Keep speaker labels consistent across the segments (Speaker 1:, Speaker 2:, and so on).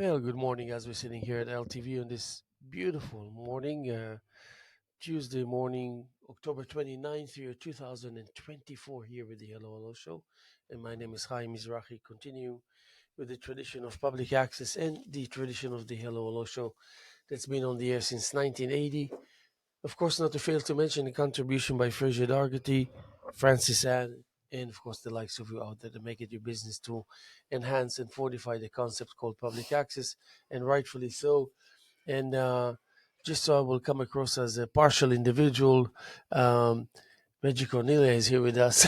Speaker 1: Well, good morning as we're sitting here at LTV on this beautiful morning, Tuesday morning, October 29th, year 2024, here with the Hello Hello Show. And my name is Haim Mizrahi, continue with the tradition of public access and the tradition of the Hello Hello Show that's been on the air since 1980. Of course, not to fail to mention the contribution by Fraser Dargety, Francis Ann, and of course the likes of you out there to make it your business to enhance and fortify the concept called public access, and rightfully so. And just so I will come across as a partial individual, Reggie Cornelia is here with us.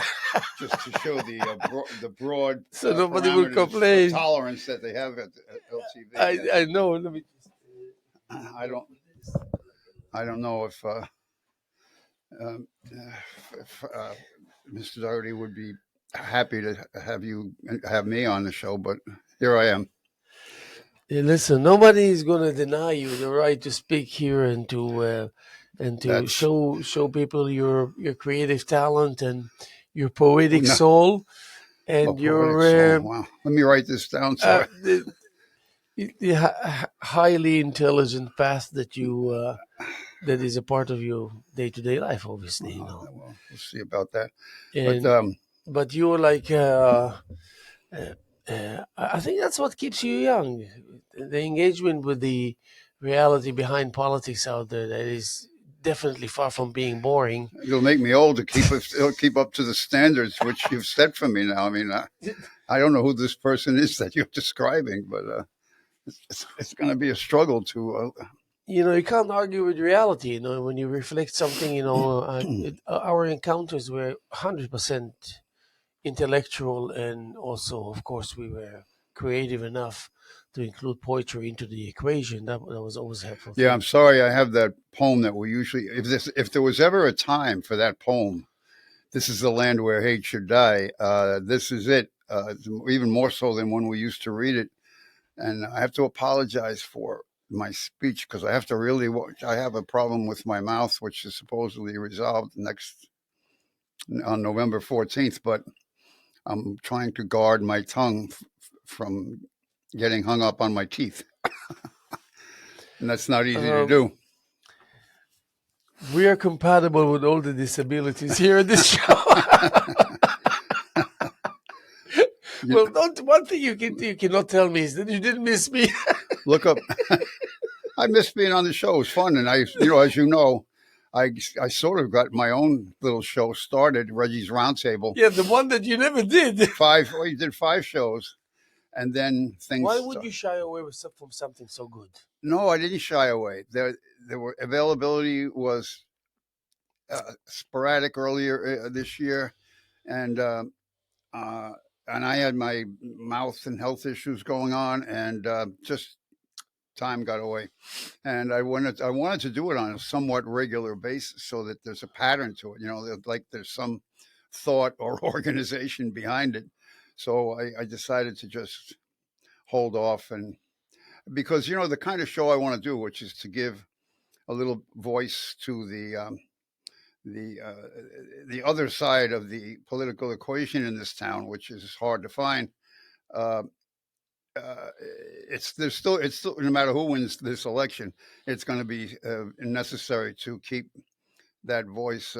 Speaker 2: Just to show the broad
Speaker 1: So nobody will
Speaker 2: parameters of
Speaker 1: complain.
Speaker 2: tolerance that they have at LTV.
Speaker 1: I know. Let me just.
Speaker 2: I don't I don't know um, if Mr. Doherty would be happy to have me on the show, but here I am.
Speaker 1: Hey, listen, nobody is going to deny you the right to speak here and to
Speaker 2: That's
Speaker 1: show people your creative talent and your poetic
Speaker 2: no,
Speaker 1: soul
Speaker 2: a
Speaker 1: and
Speaker 2: poetic
Speaker 1: your
Speaker 2: soul. Wow, let me write this down.
Speaker 1: uh,
Speaker 2: So
Speaker 1: the highly intelligent path that is a part of your day to day life, obviously,
Speaker 2: well, we'll see about that. But
Speaker 1: and but you're like. Uh, I think that's what keeps you young. The engagement with the reality behind politics out there that is definitely far from being boring.
Speaker 2: it'll make me old to keep up to the standards which you've set for me now. I mean, I don't know who this person is that you're describing, but it's going to be a struggle to.
Speaker 1: You can't argue with reality. When you reflect something, our encounters were 100% intellectual, and also, of course, we were creative enough to include poetry into the equation. That was always a helpful
Speaker 2: Yeah,
Speaker 1: thing.
Speaker 2: I'm sorry. I have that poem that we usually. If there was ever a time for that poem, this is the land where hate should die. This is it. Even more so than when we used to read it. And I have to apologize for my speech because I have to really watch. I have a problem with my mouth, which is supposedly resolved next on November 14th, but I'm trying to guard my tongue from getting hung up on my teeth, and that's not easy to
Speaker 1: Um,
Speaker 2: do.
Speaker 1: we are compatible with all the disabilities here in this show.
Speaker 2: You
Speaker 1: Well, don't one thing you cannot tell me is that you didn't miss me.
Speaker 2: look up. I miss being on the show. It was fun, and as you know, I sort of got my own little show started, Reggie's Roundtable.
Speaker 1: Yeah, the one that you never did.
Speaker 2: We did 5 shows, and then
Speaker 1: Why
Speaker 2: things.
Speaker 1: would you shy away from something so good?
Speaker 2: No, I didn't shy away. There were availability was sporadic earlier this year, and uh, and I had my mouth and health issues going on, and just time got away. And I wanted to do it on a somewhat regular basis so that there's a pattern to it. Like there's some thought or organization behind it. So I decided to just hold off, and because the kind of show I want to do, which is to give a little voice to the uh, the other side of the political equation in this town, which is hard to find. Uh, it's still no matter who wins this election, it's going to be necessary to keep that voice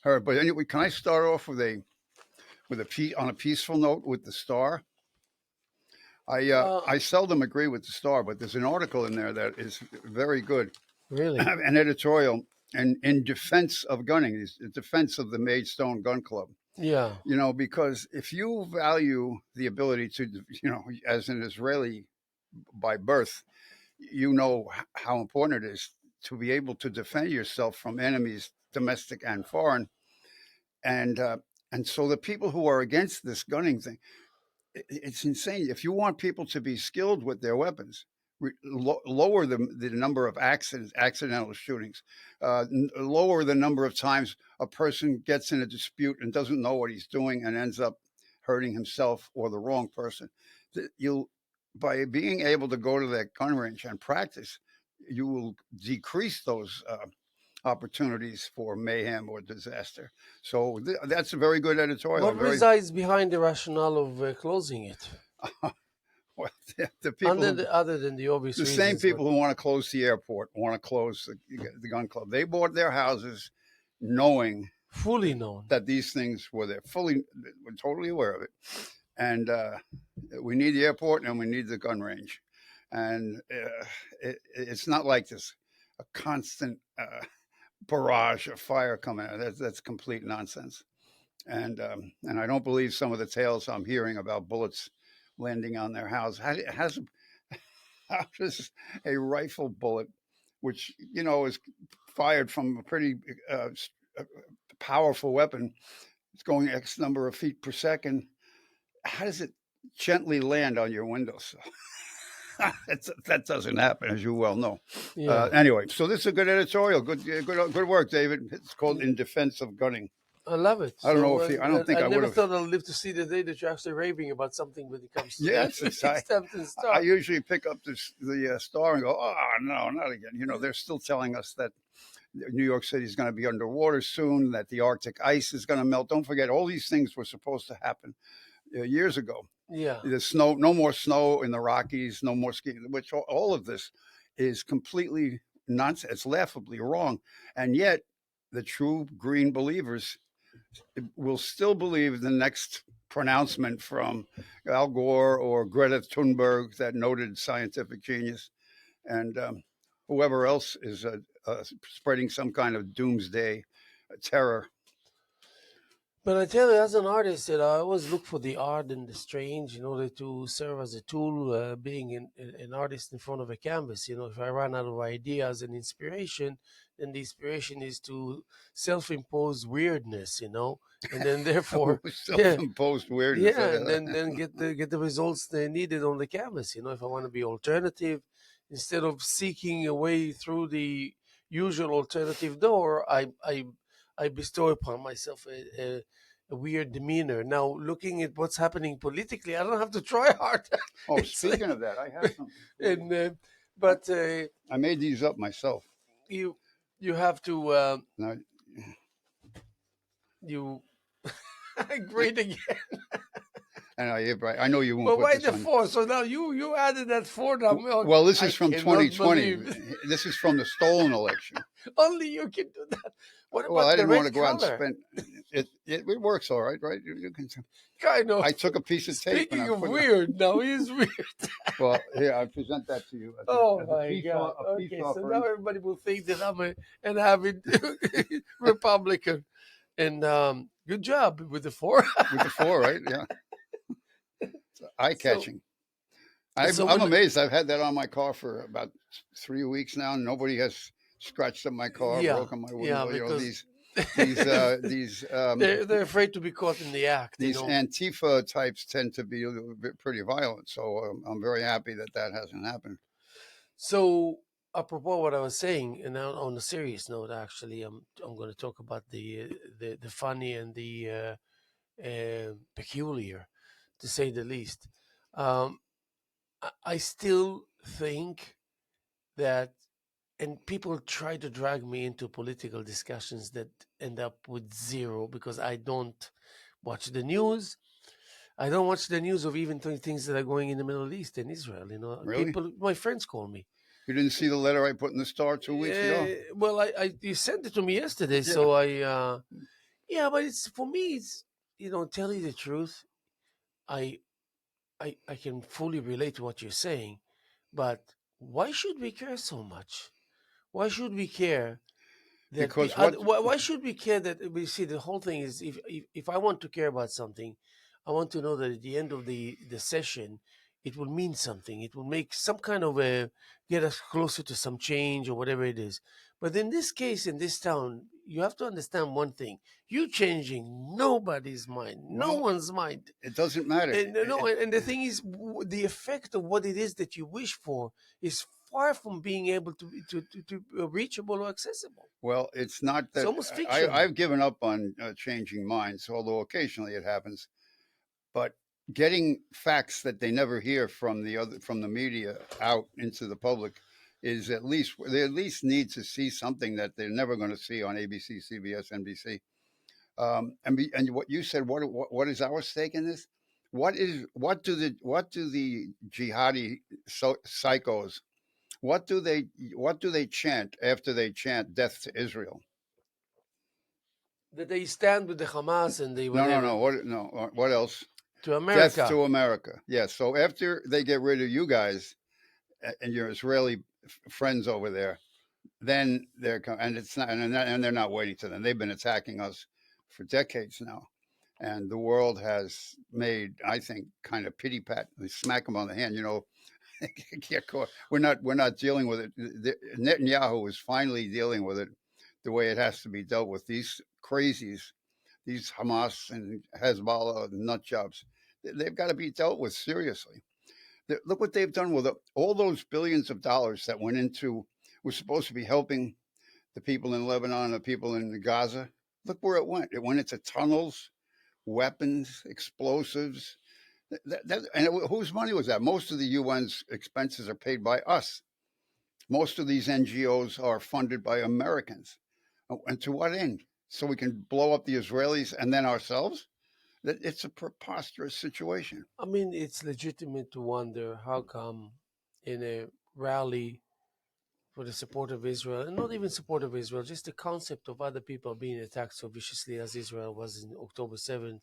Speaker 2: heard. But anyway, can I start off on a peaceful note with the Star?
Speaker 1: Uh,
Speaker 2: I seldom agree with the Star, but there's an article in there that is very good,
Speaker 1: really?
Speaker 2: an editorial, and in defense of gunning, in defense of the Maidstone Gun Club.
Speaker 1: Yeah.
Speaker 2: Because if you value the ability to, as an Israeli by birth, how important it is to be able to defend yourself from enemies, domestic and foreign. And so the people who are against this gunning thing, it's insane. If you want people to be skilled with their weapons, lower the number of accidental shootings, lower the number of times a person gets in a dispute and doesn't know what he's doing and ends up hurting himself or the wrong person. You'll By being able to go to that gun range and practice, you will decrease those opportunities for mayhem or disaster. So that's a very good editorial.
Speaker 1: What resides behind the rationale of closing it?
Speaker 2: Well, the people
Speaker 1: Other
Speaker 2: who,
Speaker 1: than, other than the obvious
Speaker 2: the same
Speaker 1: reasons, but
Speaker 2: people who want to close the airport, want to close the gun club, they bought their houses knowing
Speaker 1: fully known.
Speaker 2: that these things were there, we're totally aware of it. And we need the airport and we need the gun range. And it's not like this a constant barrage of fire coming out. That's complete nonsense. And I don't believe some of the tales I'm hearing about bullets landing on their house. How does a rifle bullet, which is fired from a pretty uh, uh, powerful weapon, it's going X number of feet per second. How does it gently land on your windowsill? That doesn't happen, as you well know.
Speaker 1: Yeah.
Speaker 2: Anyway, so this is a good editorial. Good work, David. It's called "In Defense of Gunning."
Speaker 1: I love it.
Speaker 2: I don't know
Speaker 1: So
Speaker 2: if I don't think
Speaker 1: I
Speaker 2: I would
Speaker 1: never
Speaker 2: have.
Speaker 1: thought I'd live to see the day that you're actually raving about something when it comes to the
Speaker 2: Yes, it's
Speaker 1: stamps and
Speaker 2: I
Speaker 1: stuff.
Speaker 2: usually pick up the star and go, oh no, not again. They're still telling us that New York City is going to be underwater soon, that the Arctic ice is going to melt. Don't forget, all these things were supposed to happen years ago.
Speaker 1: Yeah.
Speaker 2: The snow, no more snow in the Rockies, no more skiing. Which all of this is completely nonsense. It's laughably wrong, and yet the true green believers will still believe the next pronouncement from Al Gore or Greta Thunberg, that noted scientific genius, and whoever else is spreading some kind of doomsday terror.
Speaker 1: But I tell you, as an artist, I always look for the art and the strange in order to serve as a tool. Being an artist in front of a canvas, if I run out of ideas and inspiration, then the inspiration is to self-impose weirdness, and then therefore, yeah,
Speaker 2: Self-imposed weirdness.
Speaker 1: yeah, and then get the results they needed on the canvas. If I want to be alternative, instead of seeking a way through the usual alternative door, I bestow upon myself a weird demeanor. Now, looking at what's happening politically, I don't have to try hard.
Speaker 2: Oh,
Speaker 1: it's
Speaker 2: speaking of that, I have something for you.
Speaker 1: and but
Speaker 2: I made these up myself.
Speaker 1: you you have to
Speaker 2: Now,
Speaker 1: you great again.
Speaker 2: and I know you won't
Speaker 1: But
Speaker 2: put
Speaker 1: why
Speaker 2: this
Speaker 1: the
Speaker 2: on.
Speaker 1: four? So now you added that four down.
Speaker 2: Well, this
Speaker 1: I
Speaker 2: is from
Speaker 1: cannot
Speaker 2: 2020.
Speaker 1: believe
Speaker 2: This is from the stolen election.
Speaker 1: only you can do that. What
Speaker 2: Well,
Speaker 1: about
Speaker 2: I
Speaker 1: the
Speaker 2: didn't want to
Speaker 1: red
Speaker 2: go out and
Speaker 1: color?
Speaker 2: spend it works all right, right? You can.
Speaker 1: Kind of.
Speaker 2: I took a piece of tape and I
Speaker 1: Speaking of
Speaker 2: put it.
Speaker 1: weird, now he's weird.
Speaker 2: Well, here I present that to you
Speaker 1: Oh
Speaker 2: as a
Speaker 1: my
Speaker 2: peace
Speaker 1: God.
Speaker 2: a peace
Speaker 1: Okay, so now
Speaker 2: offering
Speaker 1: everybody will think that I'm an avid Republican. And good job with the four.
Speaker 2: with the four, right? Yeah, eye
Speaker 1: so
Speaker 2: catching.
Speaker 1: so
Speaker 2: I'm
Speaker 1: when
Speaker 2: amazed. I've had that on my car for about 3 weeks now. Nobody has scratched up my car,
Speaker 1: yeah,
Speaker 2: broken my
Speaker 1: yeah,
Speaker 2: window.
Speaker 1: because
Speaker 2: These
Speaker 1: they're afraid to be caught in the act,
Speaker 2: these Antifa types tend to be pretty violent. So I'm very happy that that hasn't happened.
Speaker 1: So, apropos what I was saying, and on a serious note, actually, I'm going to talk about the funny and the peculiar, to say the least. Um, I still think that, and people try to drag me into political discussions that end up with zero because I don't watch the news. I don't watch the news of even things that are going in the Middle East and Israel.
Speaker 2: Really?
Speaker 1: People, my friends call me.
Speaker 2: You didn't see the letter I put in the Star 2 weeks ago?
Speaker 1: Well, I you sent it to me yesterday,
Speaker 2: Yeah.
Speaker 1: so yeah, but it's for me. It's tell you the truth, I I can fully relate to what you're saying, but why should we care so much? Why should we care that
Speaker 2: Because what?
Speaker 1: why should we care that we see the whole thing is if I want to care about something, I want to know that at the end of the session it will mean something. It will make some kind of a get us closer to some change or whatever it is. But in this case, in this town, you have to understand one thing: you changing nobody's mind, no
Speaker 2: Well,
Speaker 1: one's mind.
Speaker 2: it doesn't matter.
Speaker 1: And no, and the thing is, the effect of what it is that you wish for is far from being able to reachable or accessible.
Speaker 2: Well, it's not
Speaker 1: It's
Speaker 2: that
Speaker 1: almost fictional.
Speaker 2: I've given up on changing minds, although occasionally it happens. But getting facts that they never hear from the media out into the public is at least they at least need to see something that they're never going to see on ABC, CBS, NBC. And what you said, what is our stake in this? what do the jihadi psychos, what do they what do they chant after they chant death to Israel?
Speaker 1: That they stand with the Hamas and they
Speaker 2: No, no,
Speaker 1: whatever
Speaker 2: no. What else?
Speaker 1: to
Speaker 2: Death
Speaker 1: America.
Speaker 2: to America. Yes. So after they get rid of you guys and your Israeli friends over there, then and it's not, and they're not waiting to them. They've been attacking us for decades now, and the world has made, I think, kind of pity pat. They smack them on the hand. We're not dealing with it. Netanyahu is finally dealing with it the way it has to be dealt with. These crazies, these Hamas and Hezbollah nut jobs, they've got to be dealt with seriously. Look what they've done with all those billions of dollars that went into, was supposed to be helping the people in Lebanon and the people in Gaza. Look where it went. It went into tunnels, weapons, explosives. And whose money was that? Most of the UN's expenses are paid by us. Most of these NGOs are funded by Americans. And to what end? So we can blow up the Israelis and then ourselves? It's a preposterous situation.
Speaker 1: I mean, it's legitimate to wonder how come in a rally for the support of Israel, and not even support of Israel, just the concept of other people being attacked so viciously as Israel was in October 7th,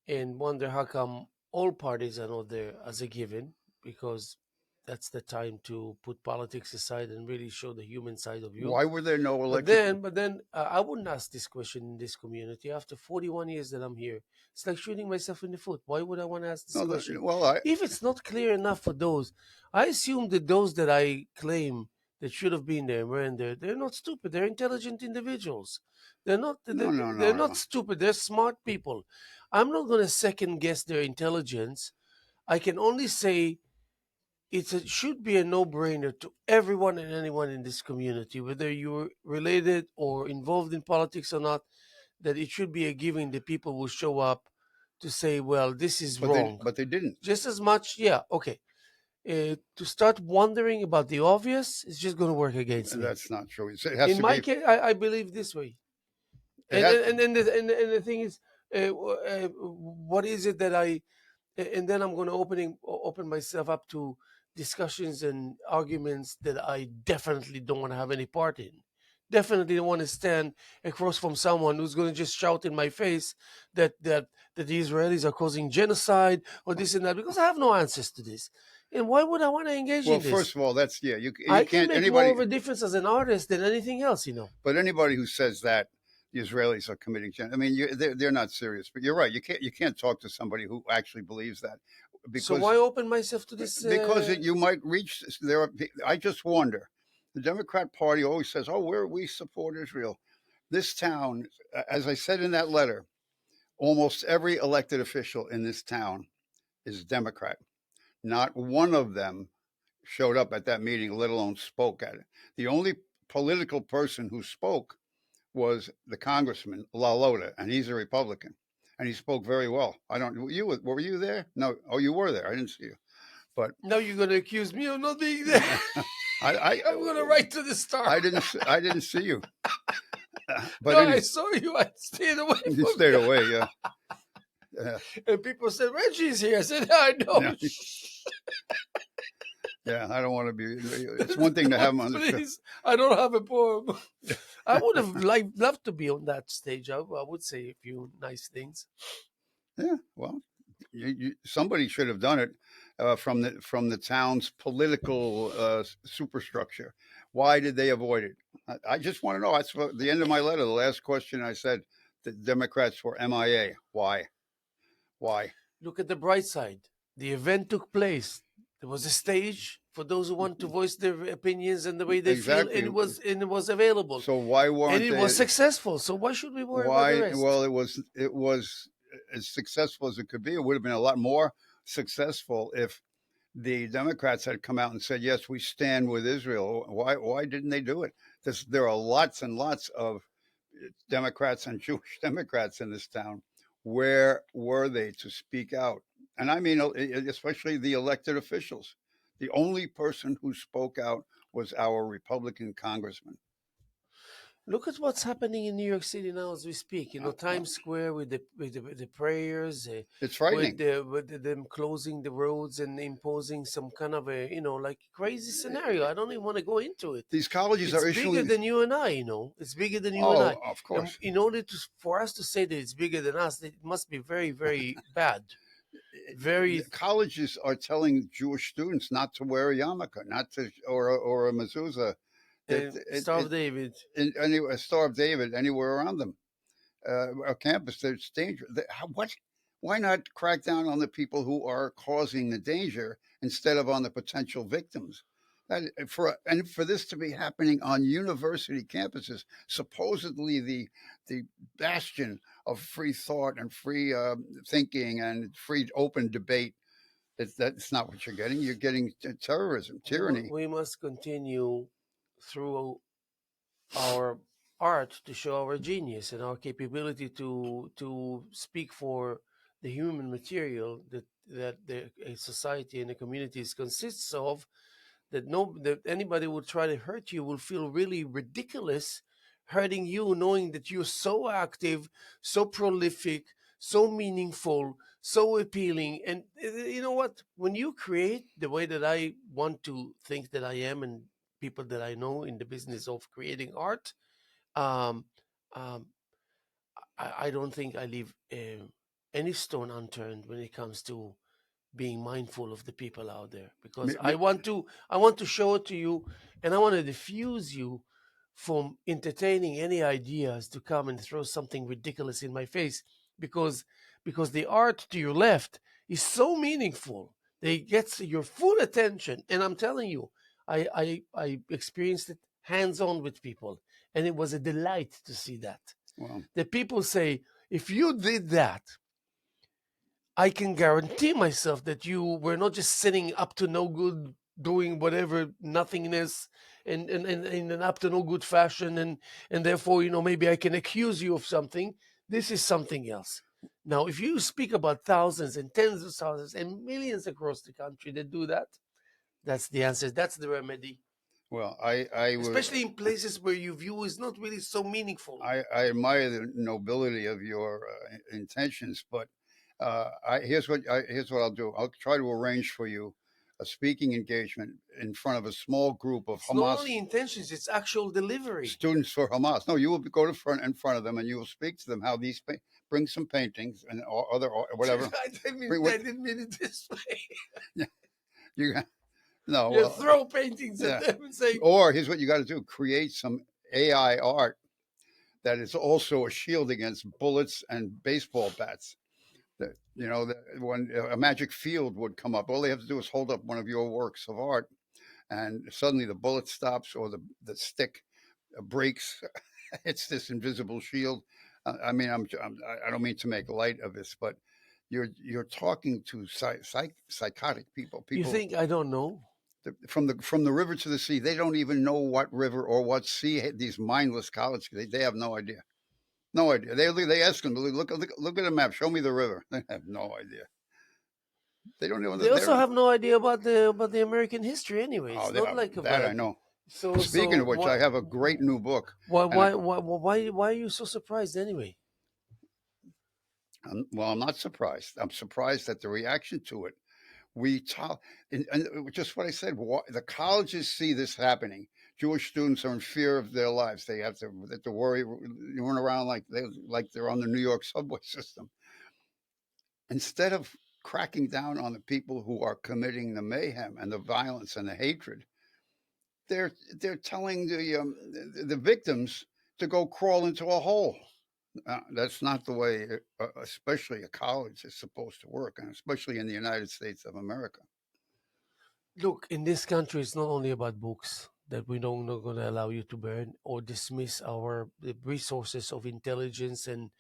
Speaker 1: and wonder how come all parties are not there as a given, because that's the time to put politics aside and really show the human side of you.
Speaker 2: Why were there no
Speaker 1: But
Speaker 2: electric?
Speaker 1: then, I wouldn't ask this question in this community. After 41 years that I'm here, it's like shooting myself in the foot. Why would I want to ask this
Speaker 2: No,
Speaker 1: question?
Speaker 2: well,
Speaker 1: If it's not clear enough for those, I assume that those that I claim that should have been there and weren't there, they're not stupid. They're intelligent individuals. They're not.
Speaker 2: no, no,
Speaker 1: They're
Speaker 2: no,
Speaker 1: not
Speaker 2: no.
Speaker 1: stupid. They're smart people. I'm not going to second guess their intelligence. I can only say should be a no-brainer to everyone and anyone in this community, whether you're related or involved in politics or not, that it should be a given that people will show up to say, well, this is
Speaker 2: But they,
Speaker 1: wrong.
Speaker 2: but they didn't.
Speaker 1: Just as much, yeah, okay. To start wondering about the obvious is just going to work against me.
Speaker 2: That's not true. It has
Speaker 1: In
Speaker 2: to
Speaker 1: my
Speaker 2: be.
Speaker 1: case, I believe this way.
Speaker 2: It has.
Speaker 1: And the thing is, what is it that and then I'm going to open myself up to discussions and arguments that I definitely don't want to have any part in. Definitely don't want to stand across from someone who's going to just shout in my face that the Israelis are causing genocide or this and that, because I have no answers to this. And why would I want to engage
Speaker 2: Well,
Speaker 1: in
Speaker 2: first
Speaker 1: this?
Speaker 2: of all, that's yeah. You
Speaker 1: I can
Speaker 2: can't
Speaker 1: make more
Speaker 2: anybody,
Speaker 1: of a difference as an artist than anything else, you know.
Speaker 2: but anybody who says that the Israelis are committing I mean, they're not serious. But you're right. You can't talk to somebody who actually believes that
Speaker 1: So
Speaker 2: because
Speaker 1: why open myself to this?
Speaker 2: you might reach there. I just wonder. The Democrat Party always says, "Oh, we support Israel." This town, as I said in that letter, almost every elected official in this town is Democrat. Not one of them showed up at that meeting, let alone spoke at it. The only political person who spoke was the congressman LaLota, and he's a Republican, and he spoke very well. I don't. Were you there? No. Oh, you were there. I didn't see you. But
Speaker 1: Now you're going to accuse me of not being there.
Speaker 2: I
Speaker 1: I'm going to write to the Star.
Speaker 2: I didn't see you. But
Speaker 1: No,
Speaker 2: anyway,
Speaker 1: I saw you. I stayed away
Speaker 2: you
Speaker 1: from
Speaker 2: stayed
Speaker 1: you.
Speaker 2: away. Yeah.
Speaker 1: And people said, Reggie's here. I said, I know.
Speaker 2: Yeah. Yeah. I don't want to be. It's one thing to have him on the show.
Speaker 1: Please, I don't have a poem. I would have loved to be on that stage. I would say a few nice things.
Speaker 2: Yeah. Well, somebody should have done it from the town's political superstructure. Why did they avoid it? I just want to know. That's the end of my letter. The last question I said, the Democrats were MIA. Why? Why?
Speaker 1: Look at the bright side. The event took place. There was a stage for those who want to voice their opinions and the way they feel,
Speaker 2: Exactly.
Speaker 1: and it was available.
Speaker 2: So why
Speaker 1: And
Speaker 2: weren't
Speaker 1: it
Speaker 2: they?
Speaker 1: was successful. So why should we worry about the
Speaker 2: Why?
Speaker 1: rest?
Speaker 2: Well, it was as successful as it could be. It would have been a lot more successful if the Democrats had come out and said, "Yes, we stand with Israel." Why didn't they do it? There are lots and lots of Democrats and Jewish Democrats in this town. Where were they to speak out? And I mean, especially the elected officials. The only person who spoke out was our Republican congressman.
Speaker 1: Look at what's happening in New York City now as we speak. You know,
Speaker 2: Well,
Speaker 1: Times Square with the prayers,
Speaker 2: it's frightening.
Speaker 1: them closing the roads and imposing some kind of a like crazy scenario. I don't even want to go into it.
Speaker 2: These colleges
Speaker 1: It's
Speaker 2: are
Speaker 1: bigger
Speaker 2: issuing.
Speaker 1: than you and I. It's bigger than you and
Speaker 2: Oh,
Speaker 1: I.
Speaker 2: of
Speaker 1: And
Speaker 2: course.
Speaker 1: in order for us to say that it's bigger than us, it must be very, very bad.
Speaker 2: The
Speaker 1: Very
Speaker 2: colleges are telling Jewish students not to wear a yarmulke, not to or a mezuzah. That
Speaker 1: Star of David.
Speaker 2: a Star of David anywhere around them, a campus. There's danger. What? Why not crack down on the people who are causing the danger instead of on the potential victims? For this to be happening on university campuses, supposedly the bastion of free thought and free thinking and free open debate, that's not what you're getting. You're getting terrorism, tyranny.
Speaker 1: We must continue through our art to show our genius and our capability to speak for the human material that a society and a community consists of, that anybody will try to hurt you will feel really ridiculous hurting you, knowing that you're so active, so prolific, so meaningful, so appealing. And you know what, when you create the way that I want to think that I am, and people that I know in the business of creating art, um, um, I don't think I leave any stone unturned when it comes to being mindful of the people out there, because I want to show it to you, and I want to diffuse you from entertaining any ideas to come and throw something ridiculous in my face, because the art to your left is so meaningful that it gets your full attention. And I'm telling you, I experienced it hands on with people, and it was a delight to see that.
Speaker 2: Well,
Speaker 1: The people say, if you did that, I can guarantee myself that you were not just sitting up to no good, doing whatever nothingness, and in an up to no good fashion, and therefore, maybe I can accuse you of something. This is something else. Now, if you speak about thousands and tens of thousands and millions across the country that do that, that's the answer. That's the remedy.
Speaker 2: well, I would.
Speaker 1: Especially in places where your view is not really so meaningful.
Speaker 2: I admire the nobility of your intentions, but here's what I'll do. I'll try to arrange for you a speaking engagement in front of a small group of
Speaker 1: It's not
Speaker 2: Hamas
Speaker 1: only intentions; it's actual delivery.
Speaker 2: students for Hamas. No, you will go to front in front of them and you will speak to them how bring some paintings and other whatever. Bring
Speaker 1: I
Speaker 2: what
Speaker 1: didn't mean it this way.
Speaker 2: you no
Speaker 1: You
Speaker 2: well
Speaker 1: throw paintings at
Speaker 2: yeah.
Speaker 1: them and say,
Speaker 2: Or here's what you got to do: create some AI art that is also a shield against bullets and baseball bats. When a magic field would come up, all they have to do is hold up one of your works of art, and suddenly the bullet stops or the stick breaks. It's this invisible shield. I mean, I don't mean to make light of this, but you're talking to psychotic people.
Speaker 1: "You
Speaker 2: People
Speaker 1: think I don't know?"
Speaker 2: from the river to the sea. They don't even know what river or what sea. These mindless college kids, they have no idea. No idea. They ask them, look at a map. Show me the river. They have no idea. They don't know
Speaker 1: They
Speaker 2: that
Speaker 1: also
Speaker 2: they're.
Speaker 1: have no idea about the American history anyway.
Speaker 2: Oh,
Speaker 1: It's not like
Speaker 2: that I
Speaker 1: about.
Speaker 2: know.
Speaker 1: So
Speaker 2: Speaking of which, I
Speaker 1: what?
Speaker 2: have a great new book,
Speaker 1: Why?
Speaker 2: and
Speaker 1: Why are you so surprised anyway?
Speaker 2: I'm not surprised. I'm surprised at the reaction to it. We talk, and just what I said. The colleges see this happening. Jewish students are in fear of their lives. They have to worry, run around like they're on the New York subway system. Instead of cracking down on the people who are committing the mayhem and the violence and the hatred, they're telling the victims to go crawl into a hole. That's not the way, especially a college is supposed to work, and especially in the United States of America.
Speaker 1: Look, in this country, it's not only about books that we don't not going to allow you to burn or dismiss our the resources of intelligence and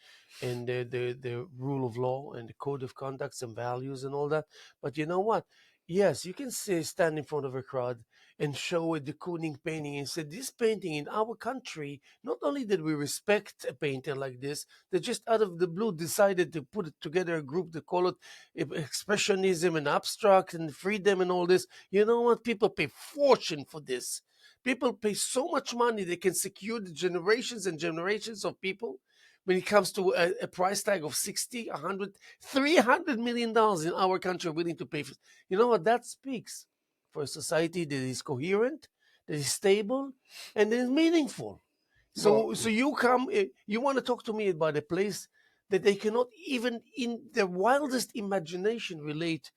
Speaker 1: the rule of law and the code of conducts and values and all that. But you know what? Yes, you can say stand in front of a crowd and show a de Kooning painting and say this painting in our country. Not only did we respect a painter like this, they just out of the blue decided to put it together a group to call it expressionism and abstract and freedom and all this. You know what? People pay fortune for this. People pay so much money they can secure the generations and generations of people. When it comes to a price tag of 60, 100, $300 million in our country are willing to pay for. You know what that speaks for a society that is coherent, that is stable, and that is meaningful.
Speaker 2: Well,
Speaker 1: So you come, you want to talk to me about a place that they cannot even in their wildest imagination relate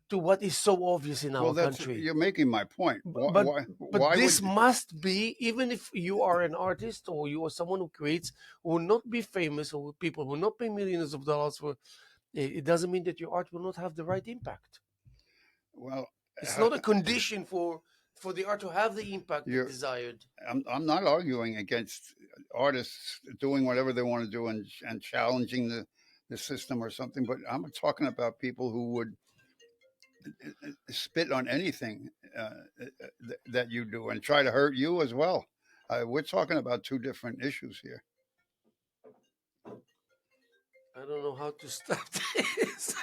Speaker 1: to what is so obvious in
Speaker 2: well,
Speaker 1: our
Speaker 2: that's
Speaker 1: country.
Speaker 2: you're making my point. Why,
Speaker 1: But
Speaker 2: why,
Speaker 1: but
Speaker 2: why
Speaker 1: this
Speaker 2: would
Speaker 1: must be, even if you are an artist or you are someone who creates, who will not be famous, or people will not pay millions of dollars for it, doesn't mean that your art will not have the right impact.
Speaker 2: well,
Speaker 1: It's not a condition for the art to have the impact that
Speaker 2: you're
Speaker 1: desired.
Speaker 2: I'm not arguing against artists doing whatever they want to do and challenging the system or something, but I'm talking about people who would spit on anything that you do and try to hurt you as well. We're talking about two different issues here.
Speaker 1: I don't know how to stop this.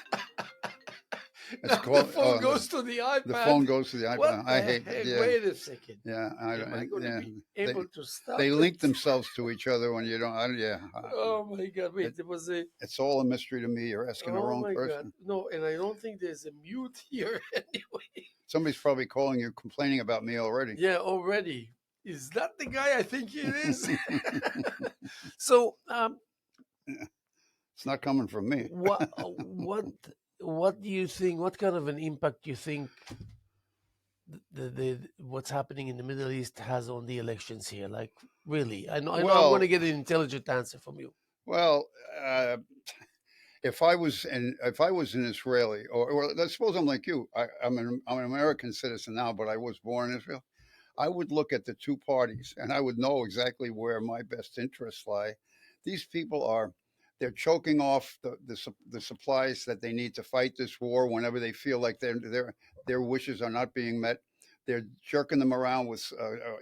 Speaker 2: It's
Speaker 1: Now the
Speaker 2: called
Speaker 1: phone goes to the
Speaker 2: the
Speaker 1: iPad.
Speaker 2: phone goes to the iPad.
Speaker 1: What
Speaker 2: I
Speaker 1: the
Speaker 2: hate
Speaker 1: heck?
Speaker 2: yeah
Speaker 1: Wait a second.
Speaker 2: yeah
Speaker 1: Am I going to
Speaker 2: yeah
Speaker 1: be
Speaker 2: they
Speaker 1: able to stop
Speaker 2: they link
Speaker 1: it?
Speaker 2: themselves to each other when you don't yeah
Speaker 1: Oh my God!
Speaker 2: it,
Speaker 1: Wait, there was a.
Speaker 2: it's all a mystery to me. You're asking the
Speaker 1: Oh
Speaker 2: wrong
Speaker 1: my God!
Speaker 2: person.
Speaker 1: No, and I don't think there's a mute here anyway.
Speaker 2: Somebody's probably calling you complaining about me already.
Speaker 1: Yeah, already. Is that the guy I think it is? So,
Speaker 2: It's not coming from me.
Speaker 1: what do you think? What kind of an impact do you think the what's happening in the Middle East has on the elections here? Like, really? I know. I'm going to
Speaker 2: Well,
Speaker 1: get an intelligent answer from you.
Speaker 2: well, uh, if I was an Israeli, or let's suppose I'm like you, I'm an American citizen now, but I was born in Israel. I would look at the two parties, and I would know exactly where my best interests lie. These people are. They're choking off the supplies that they need to fight this war whenever they feel like their wishes are not being met. They're jerking them around with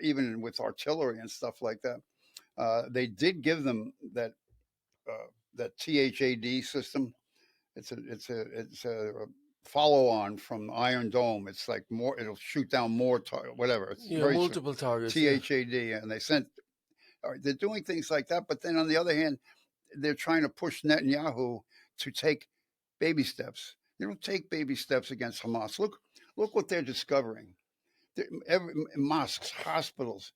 Speaker 2: even with artillery and stuff like that. They did give them that THAD system. It's a follow on from Iron Dome. It's like more. It'll shoot down more whatever. It's
Speaker 1: Yeah,
Speaker 2: very
Speaker 1: multiple targets. Yeah.
Speaker 2: THAD, and they sent. All right, they're doing things like that, but then on the other hand, they're trying to push Netanyahu to take baby steps. They don't take baby steps against Hamas. Look what they're discovering. Mosques, hospitals.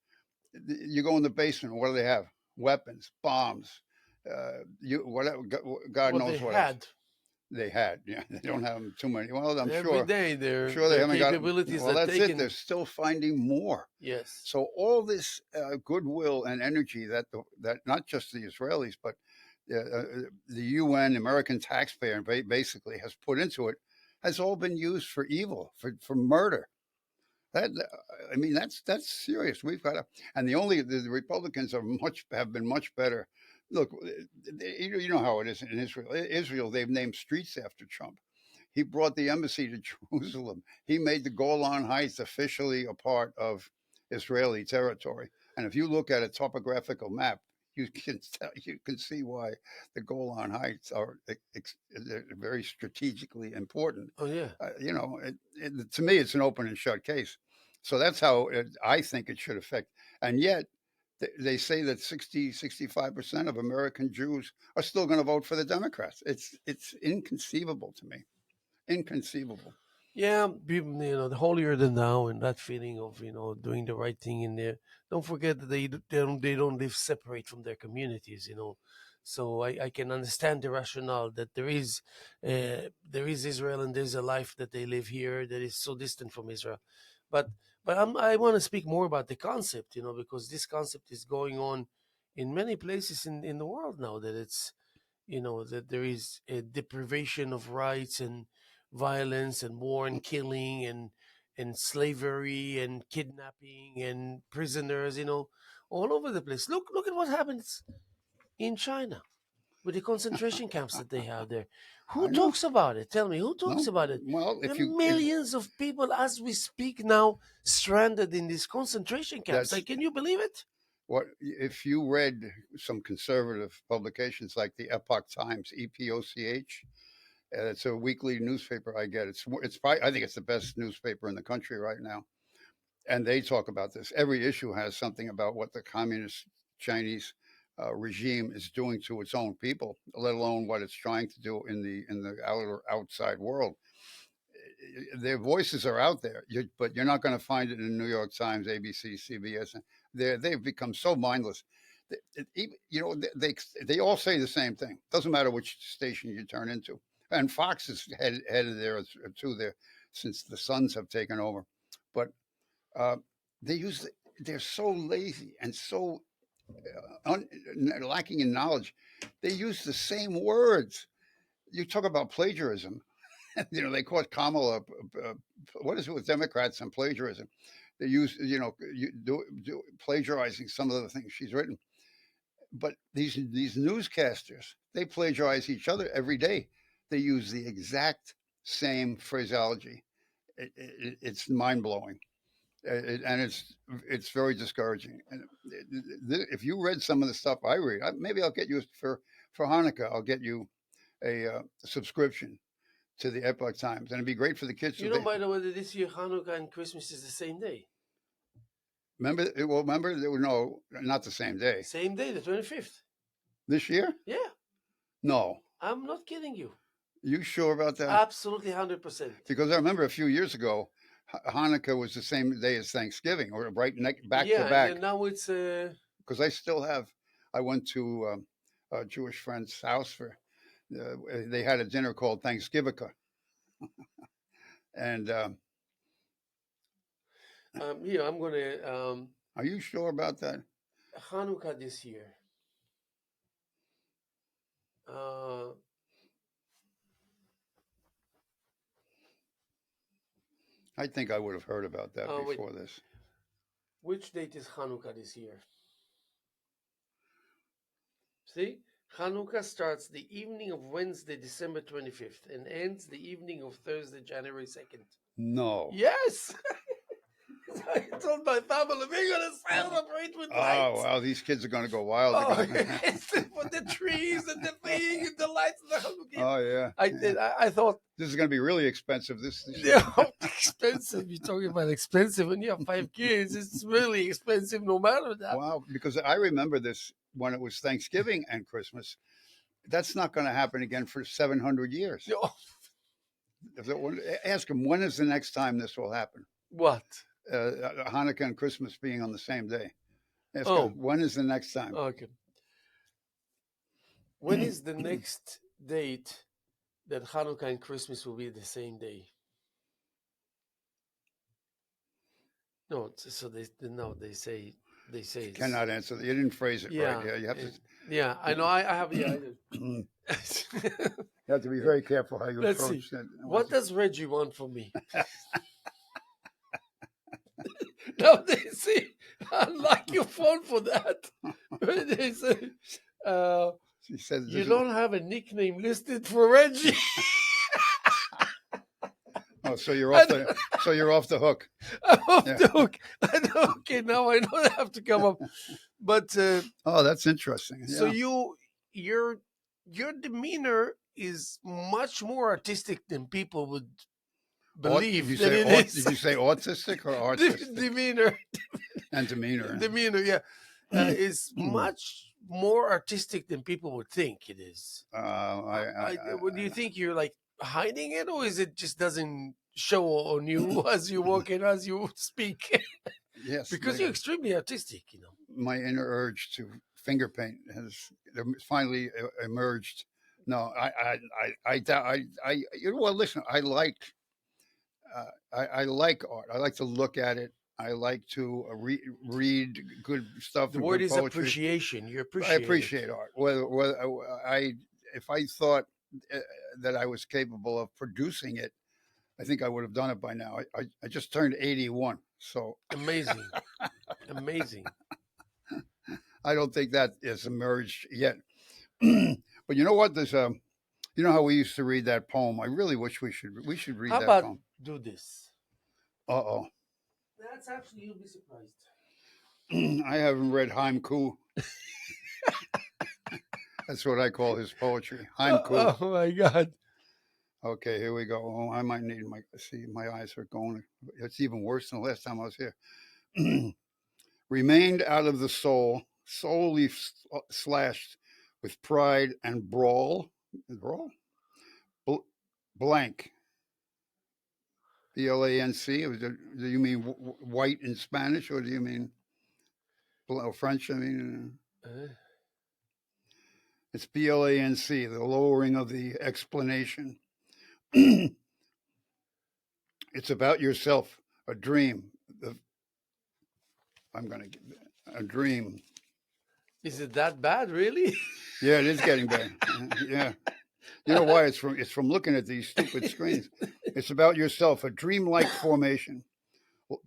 Speaker 2: You go in the basement. What do they have? Weapons, bombs. You whatever. God
Speaker 1: What they
Speaker 2: knows what else
Speaker 1: had
Speaker 2: they had. Yeah, they don't have them too many. Well,
Speaker 1: every day,
Speaker 2: I'm
Speaker 1: their
Speaker 2: sure they
Speaker 1: their
Speaker 2: haven't got.
Speaker 1: capabilities
Speaker 2: Well,
Speaker 1: are
Speaker 2: that's it. They're
Speaker 1: taken.
Speaker 2: still finding more.
Speaker 1: Yes.
Speaker 2: So all this goodwill and energy that not just the Israelis but the UN, American taxpayer, basically has put into it, has all been used for evil, for murder. That I mean, that's serious. We've got to, and the Republicans have been much better. Look, you know how it is in Israel. Israel, they've named streets after Trump. He brought the embassy to Jerusalem. He made the Golan Heights officially a part of Israeli territory. And if you look at a topographical map, you can see why the Golan Heights are very strategically important.
Speaker 1: Oh yeah.
Speaker 2: You know, to me, it's an open and shut case. So that's how I think it should affect. And yet, they say that 65% of American Jews are still going to vote for the Democrats. It's inconceivable to me. Inconceivable.
Speaker 1: Yeah, the holier than thou, and that feeling of doing the right thing in there. Don't forget that they don't live separate from their communities. So I can understand the rationale that there is Israel and there's a life that they live here that is so distant from Israel, but I want to speak more about the concept, because this concept is going on in many places in the world now. That it's that there is a deprivation of rights and violence and war and killing and slavery and kidnapping and prisoners, all over the place. Look at what happens in China with the concentration camps that they have there. Who
Speaker 2: I know.
Speaker 1: talks about it? Tell me, who talks
Speaker 2: No.
Speaker 1: about it?
Speaker 2: Well,
Speaker 1: There are
Speaker 2: if
Speaker 1: millions of people as we speak now stranded in these concentration camps.
Speaker 2: that's
Speaker 1: Like, can you believe it?
Speaker 2: what if you read some conservative publications like the Epoch Times, EPOCH. It's a weekly newspaper I get. It's probably, I think it's the best newspaper in the country right now. and they talk about this. Every issue has something about what the communist Chinese regime is doing to its own people, let alone what it's trying to do in the outside world. Their voices are out there, but you're not going to find it in the New York Times, ABC, CBS. They've become so mindless. You know, they all say the same thing. Doesn't matter which station you turn into. And Fox is headed there too there since the Suns have taken over. But uh, they use they're so lazy and so lacking in knowledge. They use the same words. You talk about plagiarism. You know, they caught Kamala. What is it with Democrats and plagiarism? They use, you know, plagiarizing some of the things she's written. But these newscasters, they plagiarize each other every day. They use the exact same phraseology. It's mind blowing, and it's very discouraging. And if you read some of the stuff I read, maybe I'll get you for Hanukkah. I'll get you a subscription to the Epoch Times, and it'd be great for the kids.
Speaker 1: You know, by the way, that this year Hanukkah and Christmas is the same day.
Speaker 2: Remember, no, not the same day.
Speaker 1: Same day, the 25th.
Speaker 2: This year?
Speaker 1: Yeah.
Speaker 2: No.
Speaker 1: I'm not kidding you.
Speaker 2: You sure about that?
Speaker 1: Absolutely 100%.
Speaker 2: Because I remember a few years ago, Hanukkah was the same day as Thanksgiving, or right back to back.
Speaker 1: And now it's
Speaker 2: because I went to a Jewish friend's house for. They had a dinner called Thanksgiving, and
Speaker 1: I'm gonna.
Speaker 2: Are you sure about that?
Speaker 1: Hanukkah this year.
Speaker 2: I think I would have heard about that before this.
Speaker 1: Which date is Hanukkah this year? See, Hanukkah starts the evening of Wednesday, December 25th, and ends the evening of Thursday, January 2nd.
Speaker 2: No.
Speaker 1: Yes. I told my family we're gonna celebrate with lights.
Speaker 2: Oh wow, these kids are gonna go wild.
Speaker 1: For the trees and the thing and the lights.
Speaker 2: Oh yeah.
Speaker 1: I thought
Speaker 2: this is gonna be really expensive. This
Speaker 1: expensive. You're talking about expensive when you have 5 kids. It's really expensive, no matter that.
Speaker 2: Wow, because I remember this when it was Thanksgiving and Christmas. That's not going to happen again for 700 years.
Speaker 1: No.
Speaker 2: Ask them, when is the next time this will happen?
Speaker 1: What?
Speaker 2: Hanukkah and Christmas being on the same day. Ask them, when is the next time?
Speaker 1: Okay. When is the next date that Hanukkah and Christmas will be the same day? No, so they say
Speaker 2: you cannot answer. You didn't phrase it right. Yeah, you have to.
Speaker 1: Yeah, I know. I have. Yeah,
Speaker 2: you have to be very careful how you approach that.
Speaker 1: What does Reggie want from me? No, they say, unlike your phone for that. They say,
Speaker 2: she said,
Speaker 1: you don't have a nickname listed for Reggie.
Speaker 2: Oh, so you're off the hook.
Speaker 1: I'm off the hook. Okay, now I know I have to come up. But
Speaker 2: oh, that's interesting. Yeah.
Speaker 1: So your demeanor is much more artistic than people would believe.
Speaker 2: Did you say autistic or artistic?
Speaker 1: Demeanor.
Speaker 2: And demeanor.
Speaker 1: Demeanor, yeah. Is much more artistic than people would think it is. Do you think you're like hiding it, or is it just doesn't show on you as you walk in, as you speak?
Speaker 2: Yes,
Speaker 1: because you're extremely artistic, you know.
Speaker 2: My inner urge to finger paint has finally emerged. No, well, listen, I like art. I like to look at it. I like to read good stuff.
Speaker 1: The word is poetry. Appreciation. You appreciate.
Speaker 2: I appreciate art. If I thought that I was capable of producing it, I think I would have done it by now. I just turned 81, so
Speaker 1: amazing, amazing.
Speaker 2: I don't think that has emerged yet. But you know what? There's you know how we used to read that poem. I really wish we should read
Speaker 1: that
Speaker 2: poem. How about
Speaker 1: do this?
Speaker 2: Uh-oh.
Speaker 1: That's actually, you'll be surprised.
Speaker 2: I haven't read Haim Ku. That's what I call his poetry. Haim Ku.
Speaker 1: Oh my God.
Speaker 2: Okay, here we go. Oh, I might need my see. My eyes are going. It's even worse than the last time I was here. Remained out of the soul, solely slashed with pride and brawl. Brawl? Blank. BLANC. Do you mean white in Spanish, or do you mean French? I mean,
Speaker 1: Uh,
Speaker 2: it's BLANC, the lowering of the explanation. It's about yourself, a dream. I'm going to get a dream.
Speaker 1: is it that bad, really?
Speaker 2: Yeah, it is getting bad. Yeah. You know why? It's from looking at these stupid screens. It's about yourself, a dreamlike formation,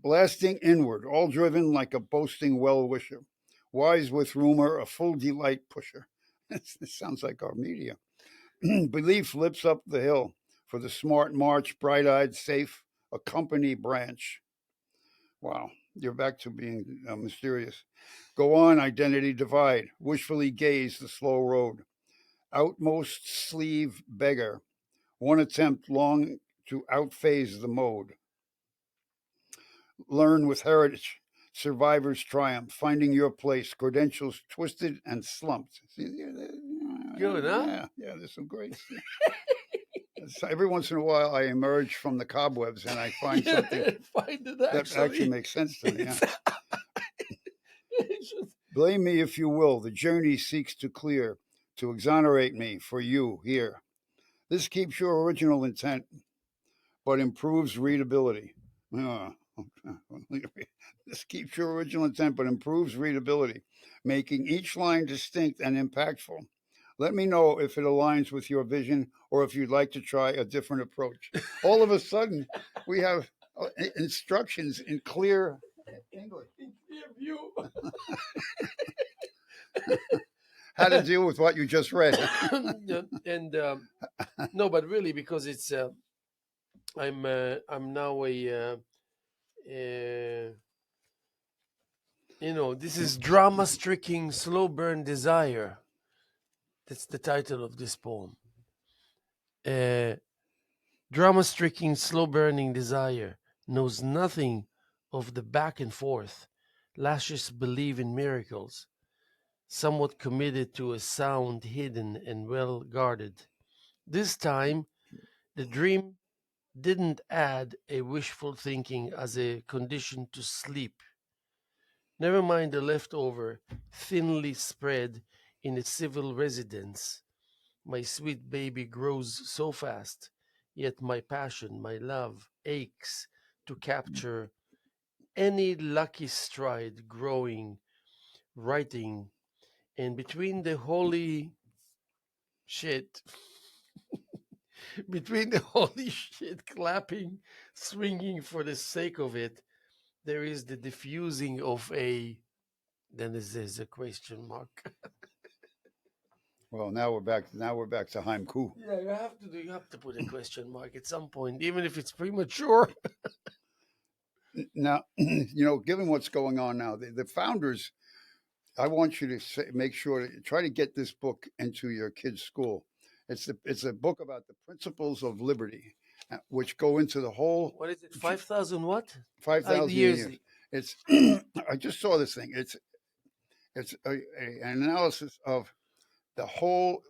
Speaker 2: blasting inward, all driven like a boasting well-wisher, wise with rumor, a full delight pusher. This sounds like our media. Belief lifts up the hill for the smart march, bright-eyed, safe, a company branch. Wow, you're back to being mysterious. Go on, identity divide, wishfully gaze the slow road. Outmost sleeve beggar, one attempt long to outphase the mode. Learn with heritage, survivor's triumph, finding your place, credentials twisted and slumped. See,
Speaker 1: Good, huh?
Speaker 2: yeah, there's some great stuff. So every once in a while, I emerge from the cobwebs and I find something
Speaker 1: Find it
Speaker 2: that actually makes sense to me. Yeah.
Speaker 1: Just...
Speaker 2: Blame me if you will. The journey seeks to clear, to exonerate me for you here. This keeps your original intent, but improves readability. Uh, this keeps your original intent, but improves readability, making each line distinct and impactful. Let me know if it aligns with your vision or if you'd like to try a different approach. All of a sudden, we have instructions in clear English.
Speaker 1: In clear view.
Speaker 2: How to deal with what you just read.
Speaker 1: And no, but really, because it's I'm now uh, this is drama striking slow burn desire. That's the title of this poem. Drama striking slow burning desire knows nothing of the back and forth. Lashes believe in miracles, somewhat committed to a sound hidden and well guarded. This time, the dream didn't add a wishful thinking as a condition to sleep. Never mind the leftover, thinly spread in a civil residence. My sweet baby grows so fast, yet my passion, my love, aches to capture any lucky stride growing, writing, and between the holy shit, between the holy shit clapping, swinging for the sake of it, there is the diffusing of a. Then there's a question mark.
Speaker 2: Well, now we're back. Now we're back to Haim Ku.
Speaker 1: Yeah, you have to put a question mark at some point, even if it's premature.
Speaker 2: Now, given what's going on now, the founders, I want you to make sure to try to get this book into your kid's school. It's a book about the principles of liberty, which go into the whole.
Speaker 1: What is it? 5,000 what?
Speaker 2: 5,000
Speaker 1: Years.
Speaker 2: years. It's. I just saw this thing. It's an analysis of the whole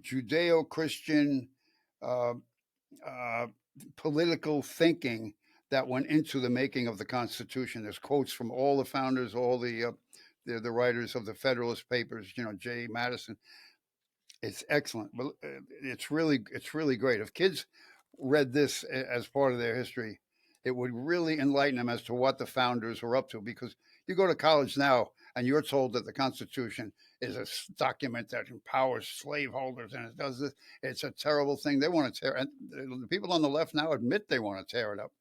Speaker 2: Judeo-Christian uh, uh, political thinking that went into the making of the Constitution. There's quotes from all the founders, all the writers of the Federalist Papers. J. Madison. It's excellent, but it's really great. If kids read this as part of their history, it would really enlighten them as to what the founders were up to. Because you go to college now and you're told that the Constitution is a document that empowers slaveholders and it does this. It's a terrible thing. They want to tear, and the people on the left now admit they want to tear it up.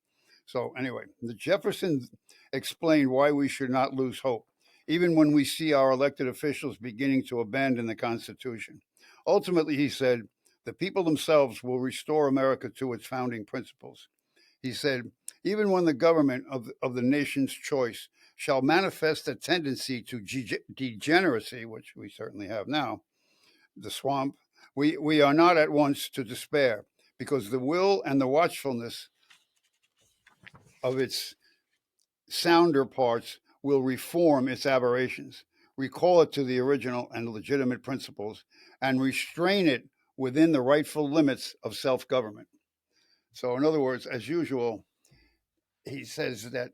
Speaker 2: So anyway, the Jeffersons explained why we should not lose hope, even when we see our elected officials beginning to abandon the Constitution. Ultimately, he said, the people themselves will restore America to its founding principles. He said, even when the government of the nation's choice shall manifest a tendency to degeneracy, which we certainly have now, the swamp, we are not at once to despair, because the will and the watchfulness of its sounder parts will reform its aberrations, recall it to the original and legitimate principles, and restrain it within the rightful limits of self government. So, in other words, as usual, he says that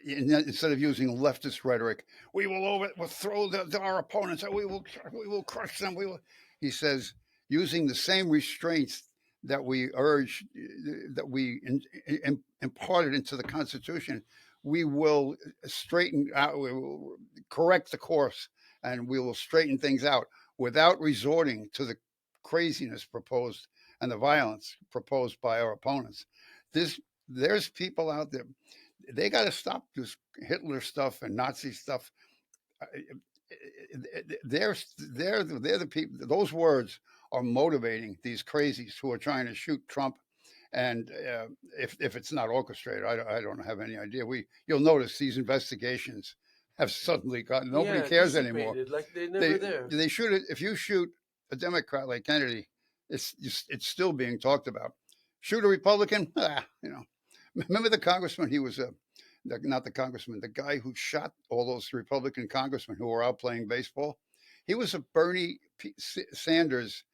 Speaker 2: instead of using leftist rhetoric, we will overthrow our opponents, we will crush them. He says, using the same restraints that we urge, that we imparted into the Constitution, we will straighten out, we will correct the course, and we will straighten things out without resorting to the craziness proposed and the violence proposed by our opponents. This there's people out there, they got to stop this Hitler stuff and Nazi stuff. They're the people. Those words are motivating these crazies who are trying to shoot Trump. And if it's not orchestrated, I don't have any idea. You'll notice these investigations have suddenly got nobody
Speaker 1: Yeah,
Speaker 2: cares anymore.
Speaker 1: dissipated, like they're
Speaker 2: They
Speaker 1: never there.
Speaker 2: they shoot it. If you shoot a Democrat like Kennedy, it's still being talked about. Shoot a Republican, Remember the congressman? He was not the congressman, the guy who shot all those Republican congressmen who were out playing baseball. He was a Bernie Sanders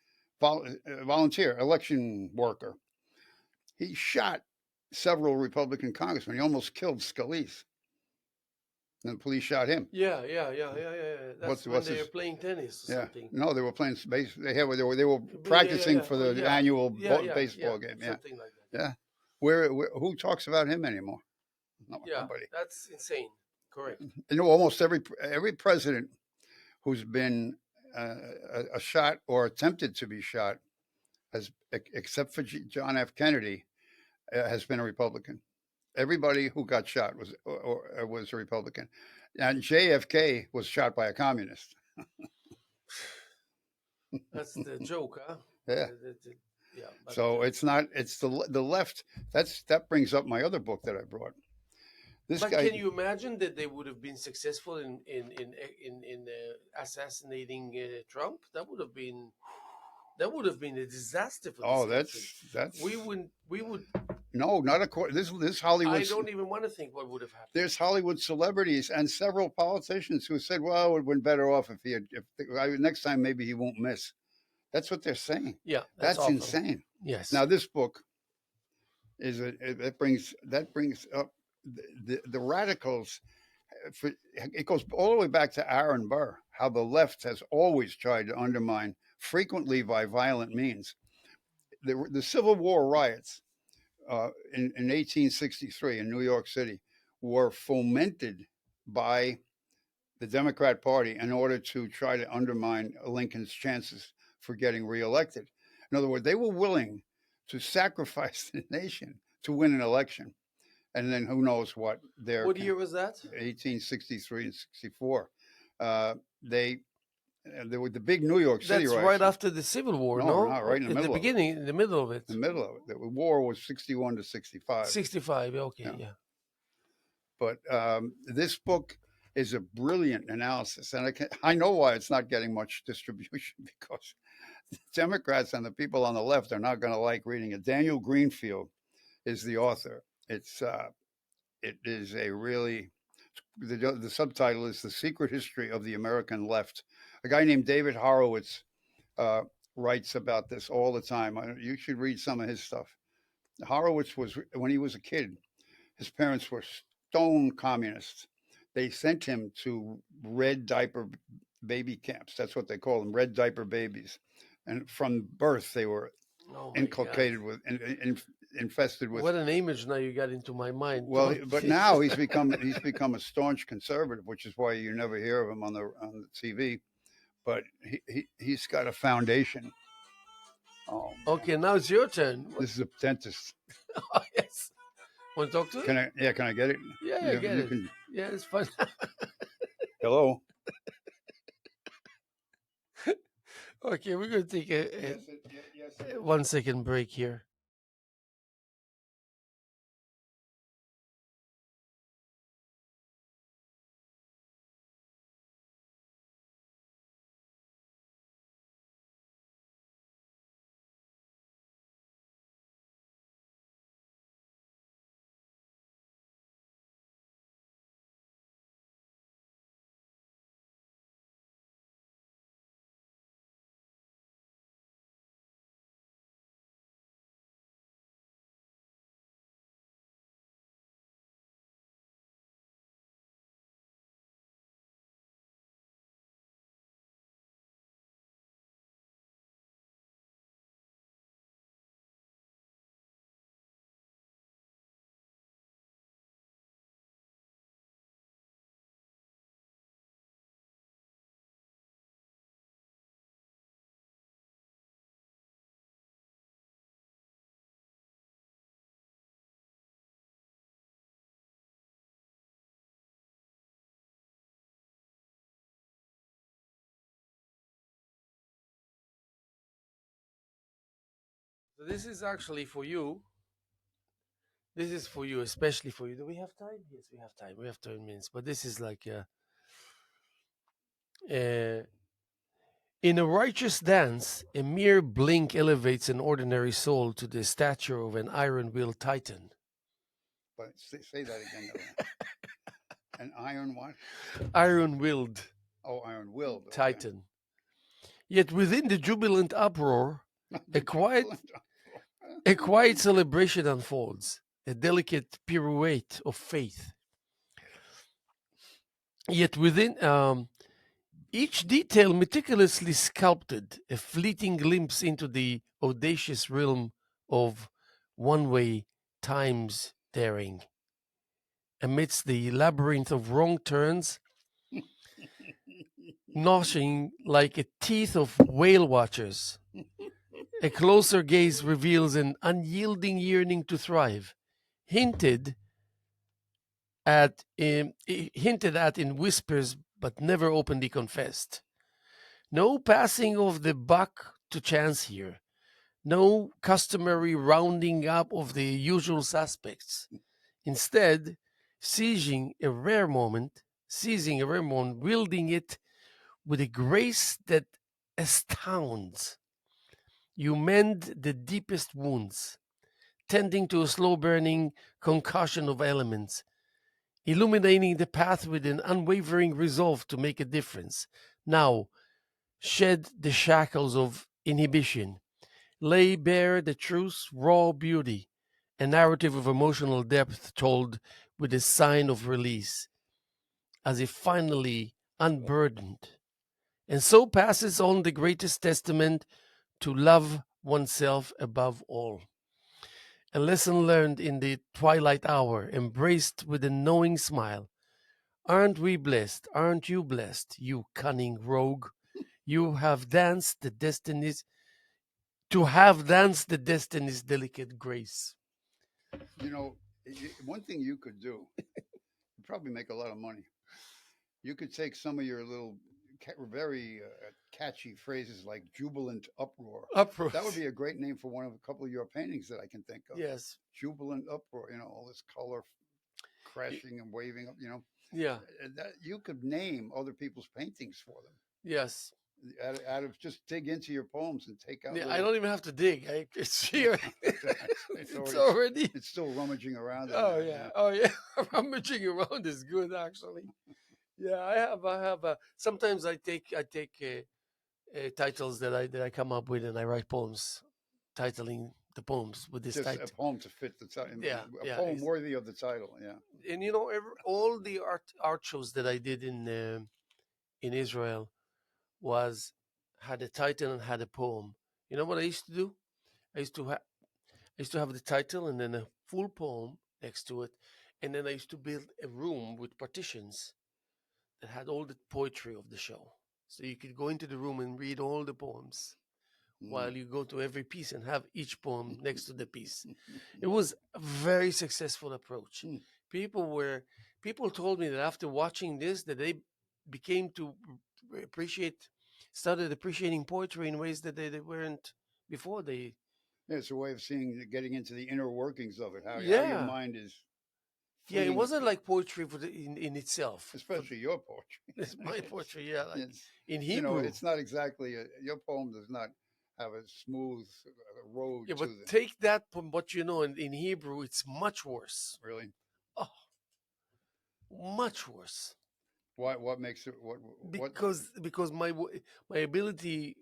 Speaker 2: volunteer, election worker. He shot several Republican congressmen. He almost killed Scalise, and the police shot him.
Speaker 1: Yeah. That's when
Speaker 2: What's
Speaker 1: they were
Speaker 2: his?
Speaker 1: playing tennis or
Speaker 2: Yeah,
Speaker 1: something.
Speaker 2: no, they were playing base. They were practicing
Speaker 1: Yeah.
Speaker 2: for
Speaker 1: Oh,
Speaker 2: the
Speaker 1: yeah.
Speaker 2: annual
Speaker 1: Yeah.
Speaker 2: baseball game. Yeah,
Speaker 1: Something like that.
Speaker 2: yeah. Where who talks about him anymore? No,
Speaker 1: Yeah,
Speaker 2: nobody.
Speaker 1: that's insane. Correct.
Speaker 2: Almost every president who's been shot or attempted to be shot, has, except for John F. Kennedy, has been a Republican. Everybody who got shot was a Republican, and JFK was shot by a communist.
Speaker 1: That's the joke, huh?
Speaker 2: Yeah.
Speaker 1: Yeah, but
Speaker 2: So it's not. It's the left. That brings up my other book that I brought. This guy.
Speaker 1: can you imagine that they would have been successful in assassinating Trump? That would have been a disaster for this
Speaker 2: Oh,
Speaker 1: country.
Speaker 2: that's
Speaker 1: We would.
Speaker 2: no, not according. This
Speaker 1: I
Speaker 2: Hollywood.
Speaker 1: don't even want to think what would have happened.
Speaker 2: There's Hollywood celebrities and several politicians who said, "Well, it would have been better off if next time maybe he won't miss." That's what they're saying.
Speaker 1: Yeah, that's
Speaker 2: That's
Speaker 1: awful.
Speaker 2: insane.
Speaker 1: Yes.
Speaker 2: Now, this book that brings up the radicals. It goes all the way back to Aaron Burr, how the left has always tried to undermine, frequently by violent means. The Civil War riots in 1863 in New York City were fomented by the Democrat Party in order to try to undermine Lincoln's chances for getting reelected. In other words, they were willing to sacrifice the nation to win an election. And then who knows what their
Speaker 1: What year was that?
Speaker 2: 1863 and 64. They there were the big New York City
Speaker 1: That's
Speaker 2: riots.
Speaker 1: right after the Civil War,
Speaker 2: No,
Speaker 1: no?
Speaker 2: not right in the
Speaker 1: At
Speaker 2: middle
Speaker 1: the
Speaker 2: of it.
Speaker 1: beginning, in the middle of it.
Speaker 2: The middle of it. The war was 61 to 65.
Speaker 1: 65. Okay,
Speaker 2: Yeah.
Speaker 1: yeah.
Speaker 2: But this book is a brilliant analysis, and I know why it's not getting much distribution, because the Democrats and the people on the left are not going to like reading it. Daniel Greenfield is the author. It is a really, the subtitle is "The Secret History of the American Left." A guy named David Horowitz uh, writes about this all the time. You should read some of his stuff. Horowitz was, when he was a kid, his parents were stone communists. They sent him to red diaper baby camps. That's what they call them, red diaper babies. And from birth, they were
Speaker 1: Oh my
Speaker 2: inculcated
Speaker 1: God.
Speaker 2: with, infested with.
Speaker 1: What an image now you got into my mind.
Speaker 2: Well, but now he's become a staunch conservative, which is why you never hear of him on the TV. But he's got a foundation. Oh man,
Speaker 1: Okay, now it's your turn.
Speaker 2: this is a dentist.
Speaker 1: Oh, yes. Want to talk to it?
Speaker 2: Can I? Yeah, can I get it?
Speaker 1: Yeah, get
Speaker 2: you
Speaker 1: it.
Speaker 2: can.
Speaker 1: Yeah, it's fun.
Speaker 2: Hello.
Speaker 1: Okay, we're going to take a
Speaker 2: Yes.
Speaker 1: 1 second break here. So this is actually for you. This is for you, especially for you. Do we have time? Yes, we have time. We have 10 minutes. But this is like uh, in a righteous dance, a mere blink elevates an ordinary soul to the stature of an iron-willed titan.
Speaker 2: But say that again. An iron what?
Speaker 1: Iron-willed
Speaker 2: Oh, iron-willed. Okay.
Speaker 1: titan. Yet within the jubilant uproar, a
Speaker 2: The
Speaker 1: quiet,
Speaker 2: jubilant.
Speaker 1: a quiet celebration unfolds, a delicate pirouette of faith. Yet within each detail meticulously sculpted, a fleeting glimpse into the audacious realm of one-way time's daring. Amidst the labyrinth of wrong turns, gnashing like a teeth of whale watchers, a closer gaze reveals an unyielding yearning to thrive, hinted hinted at in whispers but never openly confessed. No passing of the buck to chance here. No customary rounding up of the usual suspects. Instead, seizing a rare moment, wielding it with a grace that astounds. You mend the deepest wounds, tending to a slow burning concussion of elements, illuminating the path with an unwavering resolve to make a difference. Now, shed the shackles of inhibition, lay bare the truth's raw beauty, a narrative of emotional depth told with a sign of release, as if finally unburdened. And so passes on the greatest testament to love oneself above all. A lesson learned in the twilight hour, embraced with a knowing smile. Aren't we blessed? Aren't you blessed, you cunning rogue? You have danced the destinies to have danced the destiny's delicate grace.
Speaker 2: You know, one thing you could do, you'd probably make a lot of money. You could take some of your little very catchy phrases like jubilant uproar. That would
Speaker 1: Uproot.
Speaker 2: be a great name for one of a couple of your paintings that I can think of.
Speaker 1: Yes.
Speaker 2: Jubilant uproar, all this color crashing and waving up,
Speaker 1: Yeah.
Speaker 2: that you could name other people's paintings for them.
Speaker 1: Yes.
Speaker 2: Out of just dig into your poems and take out
Speaker 1: Yeah. I
Speaker 2: little.
Speaker 1: don't even have to dig. It's here.
Speaker 2: It's
Speaker 1: It's
Speaker 2: already
Speaker 1: already.
Speaker 2: it's still rummaging around in
Speaker 1: Oh
Speaker 2: there.
Speaker 1: yeah.
Speaker 2: Yeah.
Speaker 1: Oh yeah. Rummaging around is good actually. Yeah. I have. Sometimes I take titles that I come up with and I write poems, titling the poems with this
Speaker 2: Just a
Speaker 1: title.
Speaker 2: poem to fit the title,
Speaker 1: Yeah.
Speaker 2: a
Speaker 1: Yeah.
Speaker 2: poem worthy of the title. Yeah.
Speaker 1: And all the art shows that I did in Israel was had a title and had a poem. You know what I used to do? I used to have I used to have the title and then a full poem next to it, and then I used to build a room with partitions that had all the poetry of the show. So you could go into the room and read all the poems
Speaker 2: Mm.
Speaker 1: while you go to every piece and have each poem next to the piece. It was a very successful approach.
Speaker 2: Mm.
Speaker 1: People were people told me that after watching this that they became to appreciate started appreciating poetry in ways that they weren't before they
Speaker 2: Yeah, it's a way of seeing, getting into the inner workings of it. How your
Speaker 1: yeah.
Speaker 2: mind is
Speaker 1: Yeah, it
Speaker 2: fleeing,
Speaker 1: wasn't like poetry in itself.
Speaker 2: especially your poetry.
Speaker 1: It's my
Speaker 2: it's
Speaker 1: poetry, yeah, like
Speaker 2: it's
Speaker 1: in Hebrew.
Speaker 2: it's not exactly your poem does not have a smooth road
Speaker 1: Yeah,
Speaker 2: to
Speaker 1: but
Speaker 2: them.
Speaker 1: take that from what you know in Hebrew, it's much worse.
Speaker 2: Really,
Speaker 1: Oh, much worse.
Speaker 2: what makes it what?
Speaker 1: Because my ability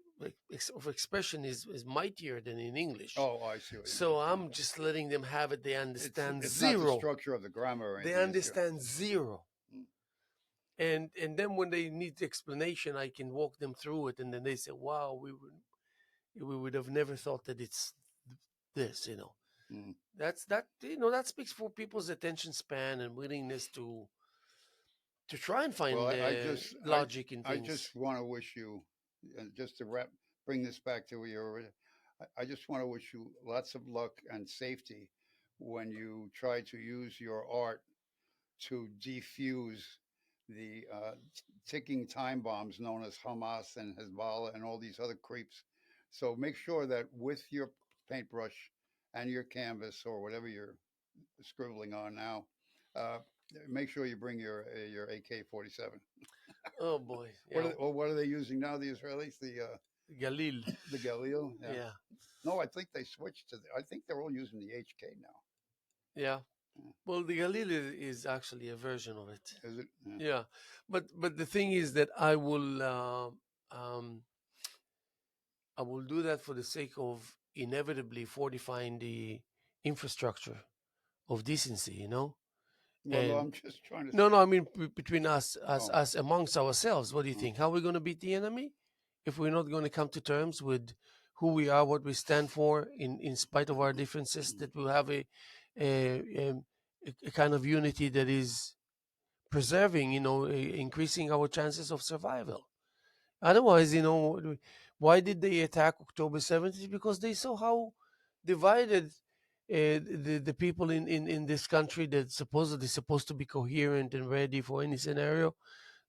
Speaker 1: of expression is mightier than in English.
Speaker 2: Oh, I see what you mean.
Speaker 1: So I'm
Speaker 2: Okay.
Speaker 1: just letting them have it. They understand
Speaker 2: It's not the
Speaker 1: zero.
Speaker 2: structure of the grammar or
Speaker 1: They
Speaker 2: anything. It's your
Speaker 1: understand zero.
Speaker 2: mm,
Speaker 1: And then when they need explanation, I can walk them through it, and then they say, "Wow, we would have never thought that it's this."
Speaker 2: mm.
Speaker 1: That speaks for people's attention span and willingness to try and
Speaker 2: Well,
Speaker 1: find logic in
Speaker 2: I
Speaker 1: things.
Speaker 2: just want to wish you, just to bring this back to your, I just want to wish you lots of luck and safety when you try to use your art to defuse the ticking time bombs known as Hamas and Hezbollah and all these other creeps. So make sure that with your paintbrush and your canvas or whatever you're scribbling on now. Uh, Make sure you bring your AK-47.
Speaker 1: Oh boy,
Speaker 2: What
Speaker 1: yeah,
Speaker 2: what are they using now? The Israelis,
Speaker 1: Galil.
Speaker 2: the Galil. Yeah.
Speaker 1: Yeah,
Speaker 2: No, I think they switched to. I think they're all using the HK now.
Speaker 1: yeah.
Speaker 2: Yeah.
Speaker 1: Well, the Galil is actually a version of it.
Speaker 2: Is it? Yeah.
Speaker 1: Yeah, but the thing is that um, I will do that for the sake of inevitably fortifying the infrastructure of decency.
Speaker 2: Well, no,
Speaker 1: And
Speaker 2: I'm just trying to.
Speaker 1: no, no, I mean between us,
Speaker 2: Oh,
Speaker 1: us amongst ourselves. What do you
Speaker 2: oh.
Speaker 1: think? How are we going to beat the enemy if we're not going to come to terms with who we are, what we stand for, in spite of our differences? That we'll have a, a kind of unity that is preserving, increasing our chances of survival. Otherwise, why did they attack October 7th? Because they saw how divided the people in this country that supposedly supposed to be coherent and ready for any scenario.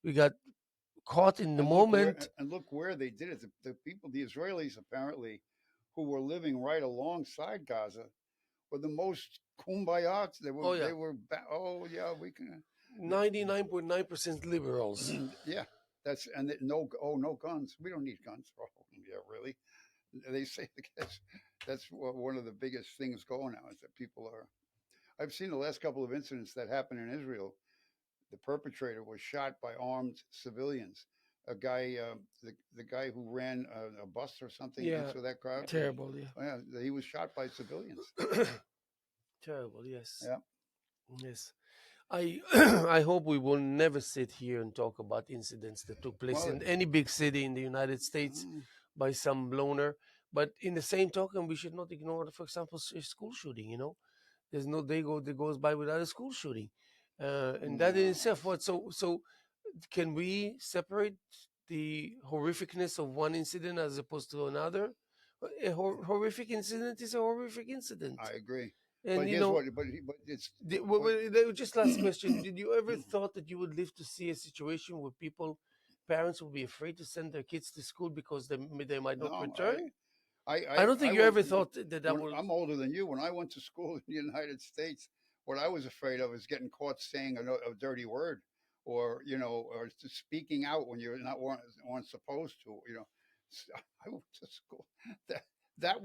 Speaker 1: We got caught in the moment.
Speaker 2: And look where they did it. The people, the Israelis, apparently, who were living right alongside Gaza, were the most kumbaya.
Speaker 1: Oh yeah,
Speaker 2: They were. Oh yeah, we can.
Speaker 1: 99.9% liberals.
Speaker 2: Yeah, that's and no. Oh, no guns. We don't need guns. Oh, yeah, really. They say that's one of the biggest things going now is that people are. I've seen the last couple of incidents that happened in Israel. The perpetrator was shot by armed civilians. A guy, the guy who ran a bus or something
Speaker 1: Yeah,
Speaker 2: into that crowd.
Speaker 1: terrible.
Speaker 2: Yeah, he was shot by civilians.
Speaker 1: Yeah, terrible. Yes,
Speaker 2: Yeah.
Speaker 1: yes. I I hope we will never sit here and talk about incidents that took place
Speaker 2: Well,
Speaker 1: in any big city in the United States
Speaker 2: mm,
Speaker 1: by some loner. But in the same token, we should not ignore, for example, school shooting. There's no day that goes by without a school shooting, and that in
Speaker 2: no,
Speaker 1: itself. What so can we separate the horrificness of one incident as opposed to another? A horrific incident is a horrific incident,
Speaker 2: I agree.
Speaker 1: and
Speaker 2: But guess what? But it's but
Speaker 1: just last question. Did you ever thought that you would live to see a situation where parents will be afraid to send their kids to school because they might not
Speaker 2: no,
Speaker 1: return? I
Speaker 2: I
Speaker 1: don't think
Speaker 2: I
Speaker 1: you
Speaker 2: went
Speaker 1: ever thought that
Speaker 2: when
Speaker 1: will.
Speaker 2: I'm older than you. When I went to school in the United States, what I was afraid of is getting caught saying a dirty word, or or speaking out when you're not weren't supposed to. I went to school. That that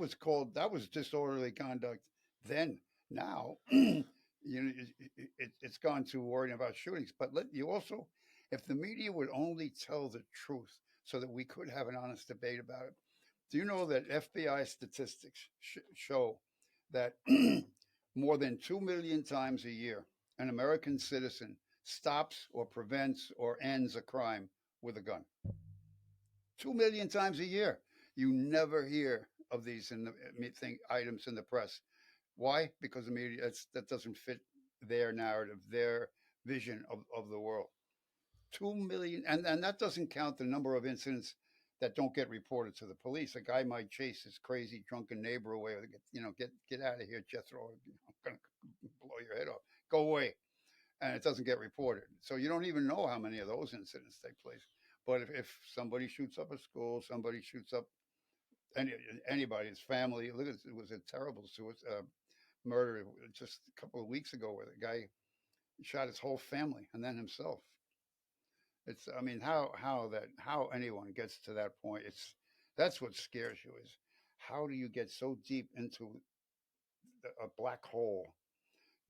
Speaker 2: was disorderly conduct then. Now, it's gone to worrying about shootings. But you also, if the media would only tell the truth, so that we could have an honest debate about it. Do you know that FBI statistics show that more than 2 million times a year, an American citizen stops or prevents or ends a crime with a gun? 2 million times a year. You never hear of these in the items in the press. Why? Because the media that doesn't fit their narrative, their vision of the world. 2 million, and that doesn't count the number of incidents that don't get reported to the police. A guy might chase his crazy drunken neighbor away, or get out of here, Jethro. I'm gonna blow your head off. Go away, and it doesn't get reported. So you don't even know how many of those incidents take place. But if somebody shoots up a school, somebody shoots up any, anybody's family. Look, it was a terrible murder just a couple of weeks ago where the guy shot his whole family and then himself. It's I mean how anyone gets to that point. That's what scares you is how do you get so deep into a black hole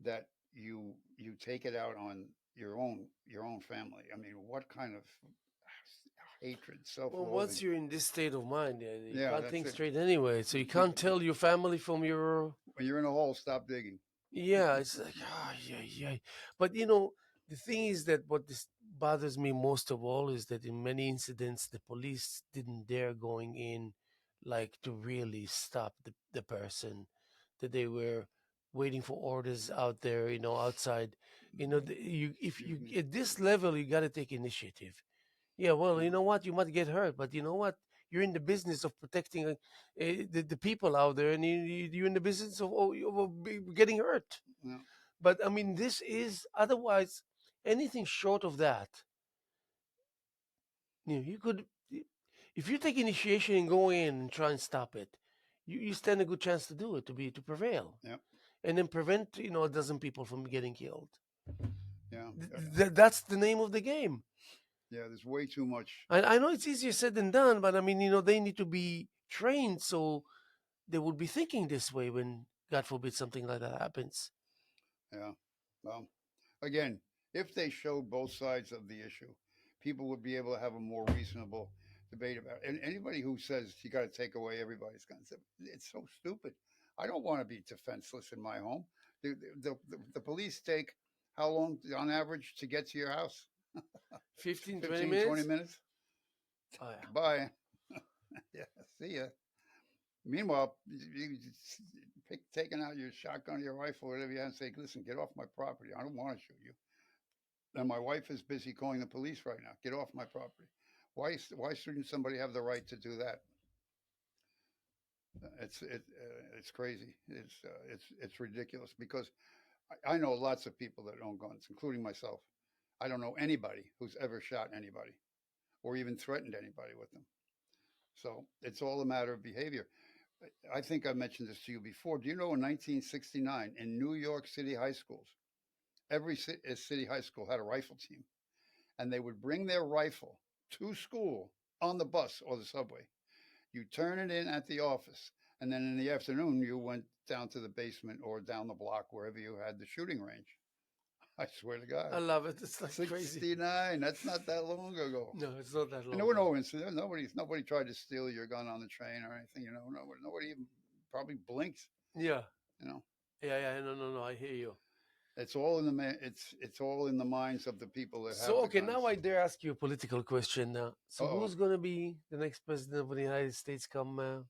Speaker 2: that you take it out on your own family. I mean, what kind of hatred,
Speaker 1: Well,
Speaker 2: self-loathing?
Speaker 1: once you're in this state of mind, you
Speaker 2: Yeah,
Speaker 1: can't
Speaker 2: that's
Speaker 1: think
Speaker 2: it.
Speaker 1: straight anyway. So you can't tell your family from your.
Speaker 2: When you're in a hole, stop digging.
Speaker 1: Yeah, it's like, yeah, yeah. But the thing is that what this bothers me most of all is that in many incidents, the police didn't dare going in, like to really stop the person, that they were waiting for orders out there, outside. If
Speaker 2: Excuse
Speaker 1: you
Speaker 2: me.
Speaker 1: at this level, you got to take initiative. Yeah, well,
Speaker 2: Yeah,
Speaker 1: you know what? You might get hurt, but you know what? You're in the business of protecting the people out there, and you're in the business of getting hurt.
Speaker 2: yeah.
Speaker 1: But I mean, this is otherwise anything short of that. You could, if you take initiation and go in and try and stop it, you stand a good chance to do it, to prevail,
Speaker 2: Yeah,
Speaker 1: and then prevent a dozen people from getting killed.
Speaker 2: yeah,
Speaker 1: That's the name of the game.
Speaker 2: yeah. There's way too much.
Speaker 1: I know it's easier said than done, but I mean, they need to be trained so they will be thinking this way when, God forbid, something like that happens.
Speaker 2: Yeah. Well, again, if they showed both sides of the issue, people would be able to have a more reasonable debate about it. And anybody who says you got to take away everybody's guns, it's so stupid. I don't want to be defenseless in my home. The police take how long on average to get to your house?
Speaker 1: 15, 20
Speaker 2: 15, 20
Speaker 1: minutes?
Speaker 2: minutes?
Speaker 1: Oh, yeah.
Speaker 2: Goodbye. Yeah, see ya. Meanwhile, you taking out your shotgun or your rifle, or whatever you have, and say, listen, get off my property. I don't want to shoot you. And my wife is busy calling the police right now. Get off my property. Why shouldn't somebody have the right to do that? It's crazy. It's ridiculous because I know lots of people that own guns, including myself. I don't know anybody who's ever shot anybody or even threatened anybody with them. So it's all a matter of behavior. I think I mentioned this to you before. Do you know in 1969 in New York City high schools, every city high school had a rifle team, and they would bring their rifle to school on the bus or the subway. You turn it in at the office, and then in the afternoon you went down to the basement or down the block wherever you had the shooting range. I swear to
Speaker 1: I
Speaker 2: God,
Speaker 1: love it. It's like crazy.
Speaker 2: 69. That's not that long ago.
Speaker 1: No, it's not that
Speaker 2: And there
Speaker 1: long
Speaker 2: were
Speaker 1: ago.
Speaker 2: no incidents. Nobody tried to steal your gun on the train or anything. Nobody even probably blinks.
Speaker 1: Yeah.
Speaker 2: You know,
Speaker 1: Yeah, yeah. No, no, no. I hear you.
Speaker 2: it's all in the it's all in the minds of the people that
Speaker 1: So,
Speaker 2: have the
Speaker 1: okay,
Speaker 2: guns.
Speaker 1: now I dare ask you a political question now.
Speaker 2: Uh
Speaker 1: So,
Speaker 2: oh.
Speaker 1: who's going to be the next president of the United States come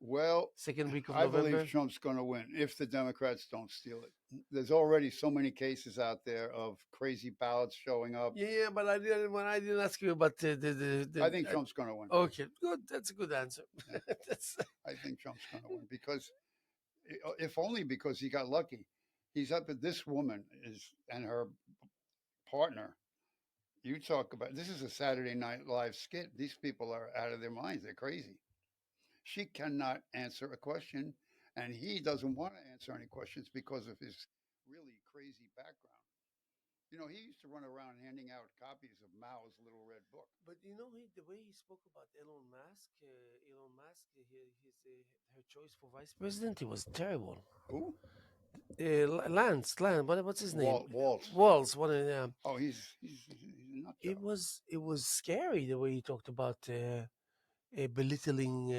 Speaker 2: Well,
Speaker 1: second week of
Speaker 2: I believe
Speaker 1: November?
Speaker 2: Trump's going to win if the Democrats don't steal it. There's already so many cases out there of crazy ballots showing up.
Speaker 1: Yeah, yeah, but I didn't ask you about
Speaker 2: I think Trump's going to win.
Speaker 1: okay, good. That's a good answer.
Speaker 2: Yeah,
Speaker 1: That's
Speaker 2: I think Trump's going to win because, if only because he got lucky. He's up at this woman is and her partner. You talk about this is a Saturday Night Live skit. These people are out of their minds. They're crazy. She cannot answer a question, and he doesn't want to answer any questions because of his really crazy background. He used to run around handing out copies of Mao's Little Red Book.
Speaker 1: But the way he spoke about Elon Musk, her choice for vice president, it was terrible.
Speaker 2: Who?
Speaker 1: Lance, what's his name?
Speaker 2: Walt.
Speaker 1: Walls. One of
Speaker 2: Oh, he's a nut
Speaker 1: it
Speaker 2: job.
Speaker 1: was scary the way he talked about belittling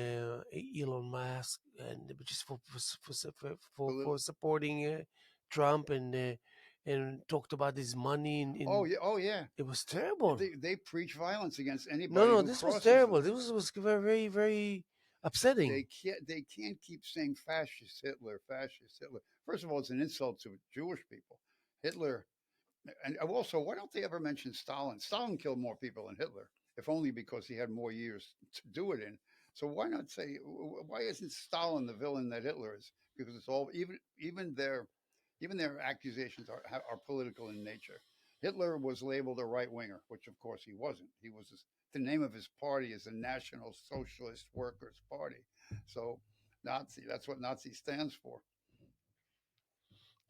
Speaker 1: Elon Musk, and which is for
Speaker 2: Little.
Speaker 1: supporting Trump, and talked about his money
Speaker 2: Oh
Speaker 1: in
Speaker 2: yeah. Oh yeah.
Speaker 1: it was terrible.
Speaker 2: They preach violence against
Speaker 1: No,
Speaker 2: anybody
Speaker 1: no,
Speaker 2: who
Speaker 1: this was
Speaker 2: crosses
Speaker 1: terrible.
Speaker 2: them.
Speaker 1: This was very, very upsetting.
Speaker 2: They can't keep saying fascist Hitler, fascist Hitler. First of all, it's an insult to Jewish people. Hitler, and also, why don't they ever mention Stalin? Stalin killed more people than Hitler, if only because he had more years to do it in. So why not say why isn't Stalin the villain that Hitler is? Because it's all even their accusations are political in nature. Hitler was labeled a right winger, which of course he wasn't. The name of his party is the National Socialist Workers Party. So Nazi, that's what Nazi stands for.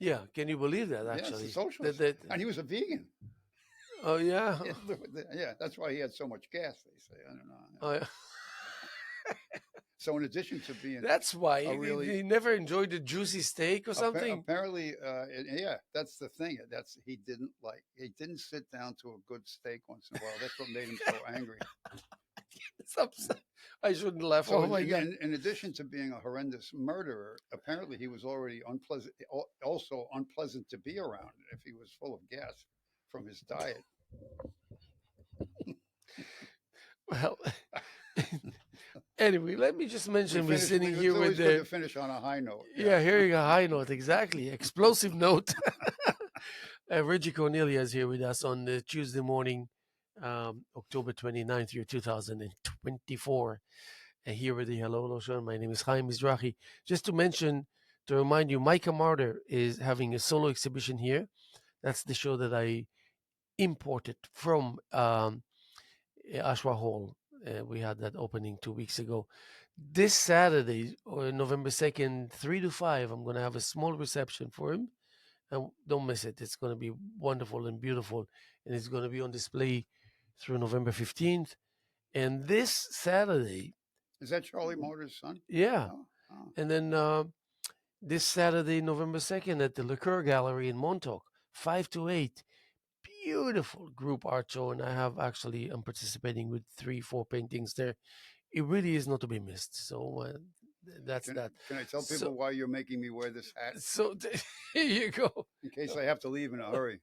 Speaker 1: Yeah, can you believe that?
Speaker 2: Yeah, it's a
Speaker 1: Actually, that
Speaker 2: socialist,
Speaker 1: that.
Speaker 2: and he was a vegan.
Speaker 1: Oh yeah,
Speaker 2: Yeah, that's why he had so much gas. They say I don't know.
Speaker 1: oh, yeah.
Speaker 2: So in addition to being
Speaker 1: That's why
Speaker 2: a
Speaker 1: he,
Speaker 2: really
Speaker 1: he never enjoyed a juicy steak or something.
Speaker 2: apparently, yeah, that's the thing. He didn't sit down to a good steak once in a while. That's what made him so angry.
Speaker 1: I shouldn't laugh.
Speaker 2: So
Speaker 1: Oh my god.
Speaker 2: in addition to being a horrendous murderer, apparently he was already also unpleasant to be around if he was full of gas from his diet.
Speaker 1: Well, anyway, let me just
Speaker 2: We
Speaker 1: mention we're
Speaker 2: finished.
Speaker 1: sitting
Speaker 2: It's
Speaker 1: here with
Speaker 2: always good to
Speaker 1: the
Speaker 2: finish on a high note. Yeah.
Speaker 1: yeah, here you go, high note, exactly, explosive note. Reggie Cornelia is here with us on the Tuesday morning, October 29th, year 2024. Here with the Hello Hello Show. My name is Haim Mizrahi. Just to remind you, Micah Martyr is having a solo exhibition here. That's the show that I imported from Ashwa Hall. We had that opening 2 weeks ago. This Saturday, or November 2nd, 3 to 5, I'm going to have a small reception for him. And don't miss it. It's going to be wonderful and beautiful. And it's going to be on display through November 15th. And this Saturday,
Speaker 2: Is that Charlie Motors' son?
Speaker 1: yeah.
Speaker 2: Oh, oh.
Speaker 1: And then this Saturday, November 2nd, at the Liqueur Gallery in Montauk, 5 to 8. Beautiful group art show. And I'm participating with 3, 4 paintings there. It really is not to be missed. So that's
Speaker 2: Can,
Speaker 1: that.
Speaker 2: can I tell
Speaker 1: So,
Speaker 2: people why you're making me wear this hat?
Speaker 1: so here you go.
Speaker 2: In case I have to leave in a hurry.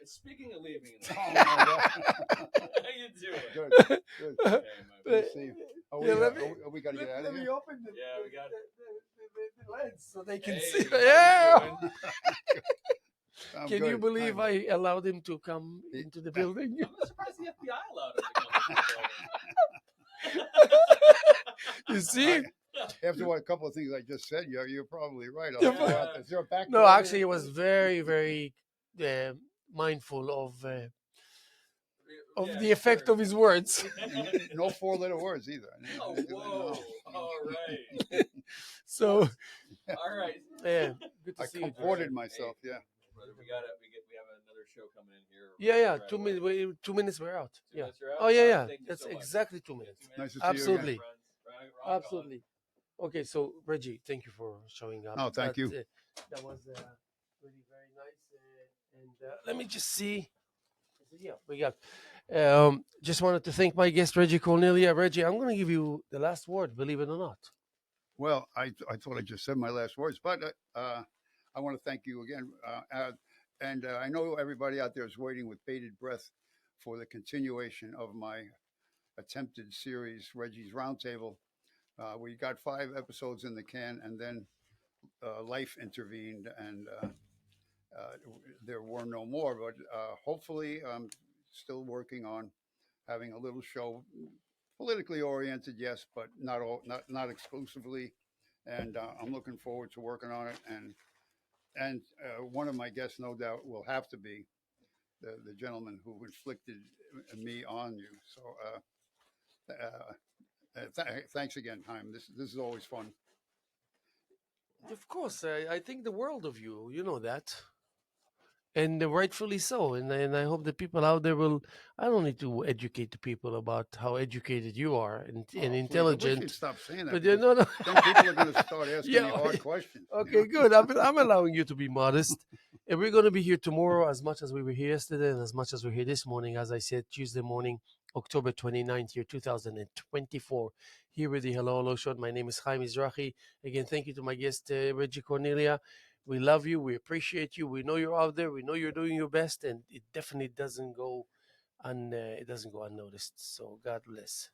Speaker 3: Speaking of leaving,
Speaker 2: Oh my God.
Speaker 3: how you doing?
Speaker 2: Good, good.
Speaker 3: Okay, my
Speaker 2: Let's see. Are
Speaker 1: Yeah,
Speaker 2: we got to get out of here?
Speaker 1: open
Speaker 3: Yeah, we got-
Speaker 1: the lens so they can
Speaker 3: Hey,
Speaker 1: see.
Speaker 3: how you
Speaker 1: Yeah.
Speaker 3: doing?
Speaker 2: I'm
Speaker 1: Can
Speaker 2: good.
Speaker 1: you believe
Speaker 2: I'm-
Speaker 1: I allowed him to come
Speaker 2: He-
Speaker 1: into the building?
Speaker 3: I'm surprised the FBI allowed him to come to the building.
Speaker 1: You see?
Speaker 2: After what a couple of things I just said, you're probably right.
Speaker 1: Yeah,
Speaker 2: I'll go
Speaker 3: but-
Speaker 2: out there. Is there a back
Speaker 1: No,
Speaker 2: door
Speaker 1: actually, he
Speaker 2: there?
Speaker 1: was very, very mindful of
Speaker 3: Yeah,
Speaker 1: the effect
Speaker 3: sure.
Speaker 1: of his words.
Speaker 2: No four-letter words either.
Speaker 3: Oh, whoa. All right.
Speaker 1: So,
Speaker 3: All right.
Speaker 1: yeah, good to
Speaker 2: I
Speaker 1: see you.
Speaker 2: comported myself. Yeah.
Speaker 3: Brother, we have another show coming in here.
Speaker 1: Yeah,
Speaker 3: right
Speaker 1: 2
Speaker 3: away.
Speaker 1: minutes. 2 minutes, we're out.
Speaker 3: 2
Speaker 1: Yeah.
Speaker 3: minutes are out?
Speaker 1: Oh, yeah,
Speaker 3: All right,
Speaker 1: yeah.
Speaker 3: thank you
Speaker 1: That's
Speaker 3: so much.
Speaker 1: exactly 2 minutes.
Speaker 2: Nice to see you again.
Speaker 1: Absolutely.
Speaker 3: Friends. Right, rock on.
Speaker 1: Absolutely. Okay, so Reggie, thank you for showing up.
Speaker 2: Oh, thank you.
Speaker 1: That was really very nice. And let me just see. Yeah, we got. Just wanted to thank my guest Reggie Cornelia. Reggie, I'm going to give you the last word. Believe it or not.
Speaker 2: Well, I thought I just said my last words, but I want to thank you again. And I know everybody out there is waiting with bated breath for the continuation of my attempted series, Reggie's Roundtable. We got 5 episodes in the can, and then life intervened, and there were no more. But hopefully, I'm still working on having a little show, politically oriented, yes, but not exclusively. And I'm looking forward to working on it. And one of my guests, no doubt, will have to be the gentleman who inflicted me on you. So thanks again, Haim. This is always fun.
Speaker 1: Of course, I think the world of you. You know that. And rightfully so. And I hope the people out there will. I don't need to educate the people about how educated you are and
Speaker 2: Please, I wish
Speaker 1: intelligent.
Speaker 2: you'd stop saying that.
Speaker 1: But
Speaker 2: because
Speaker 1: no, no.
Speaker 2: Then people are going to start asking
Speaker 1: Yeah,
Speaker 2: me hard questions.
Speaker 1: Okay, good. I'm allowing you to be modest. And we're going to be here tomorrow as much as we were here yesterday and as much as we're here this morning. As I said, Tuesday morning, October 29th, year 2024, here with the Hello Hello Show. My name is Haim Mizrahi. Again, thank you to my guest, Reggie Cornelia. We love you. We appreciate you. We know you're out there. We know you're doing your best. And it definitely doesn't go unnoticed. So God bless.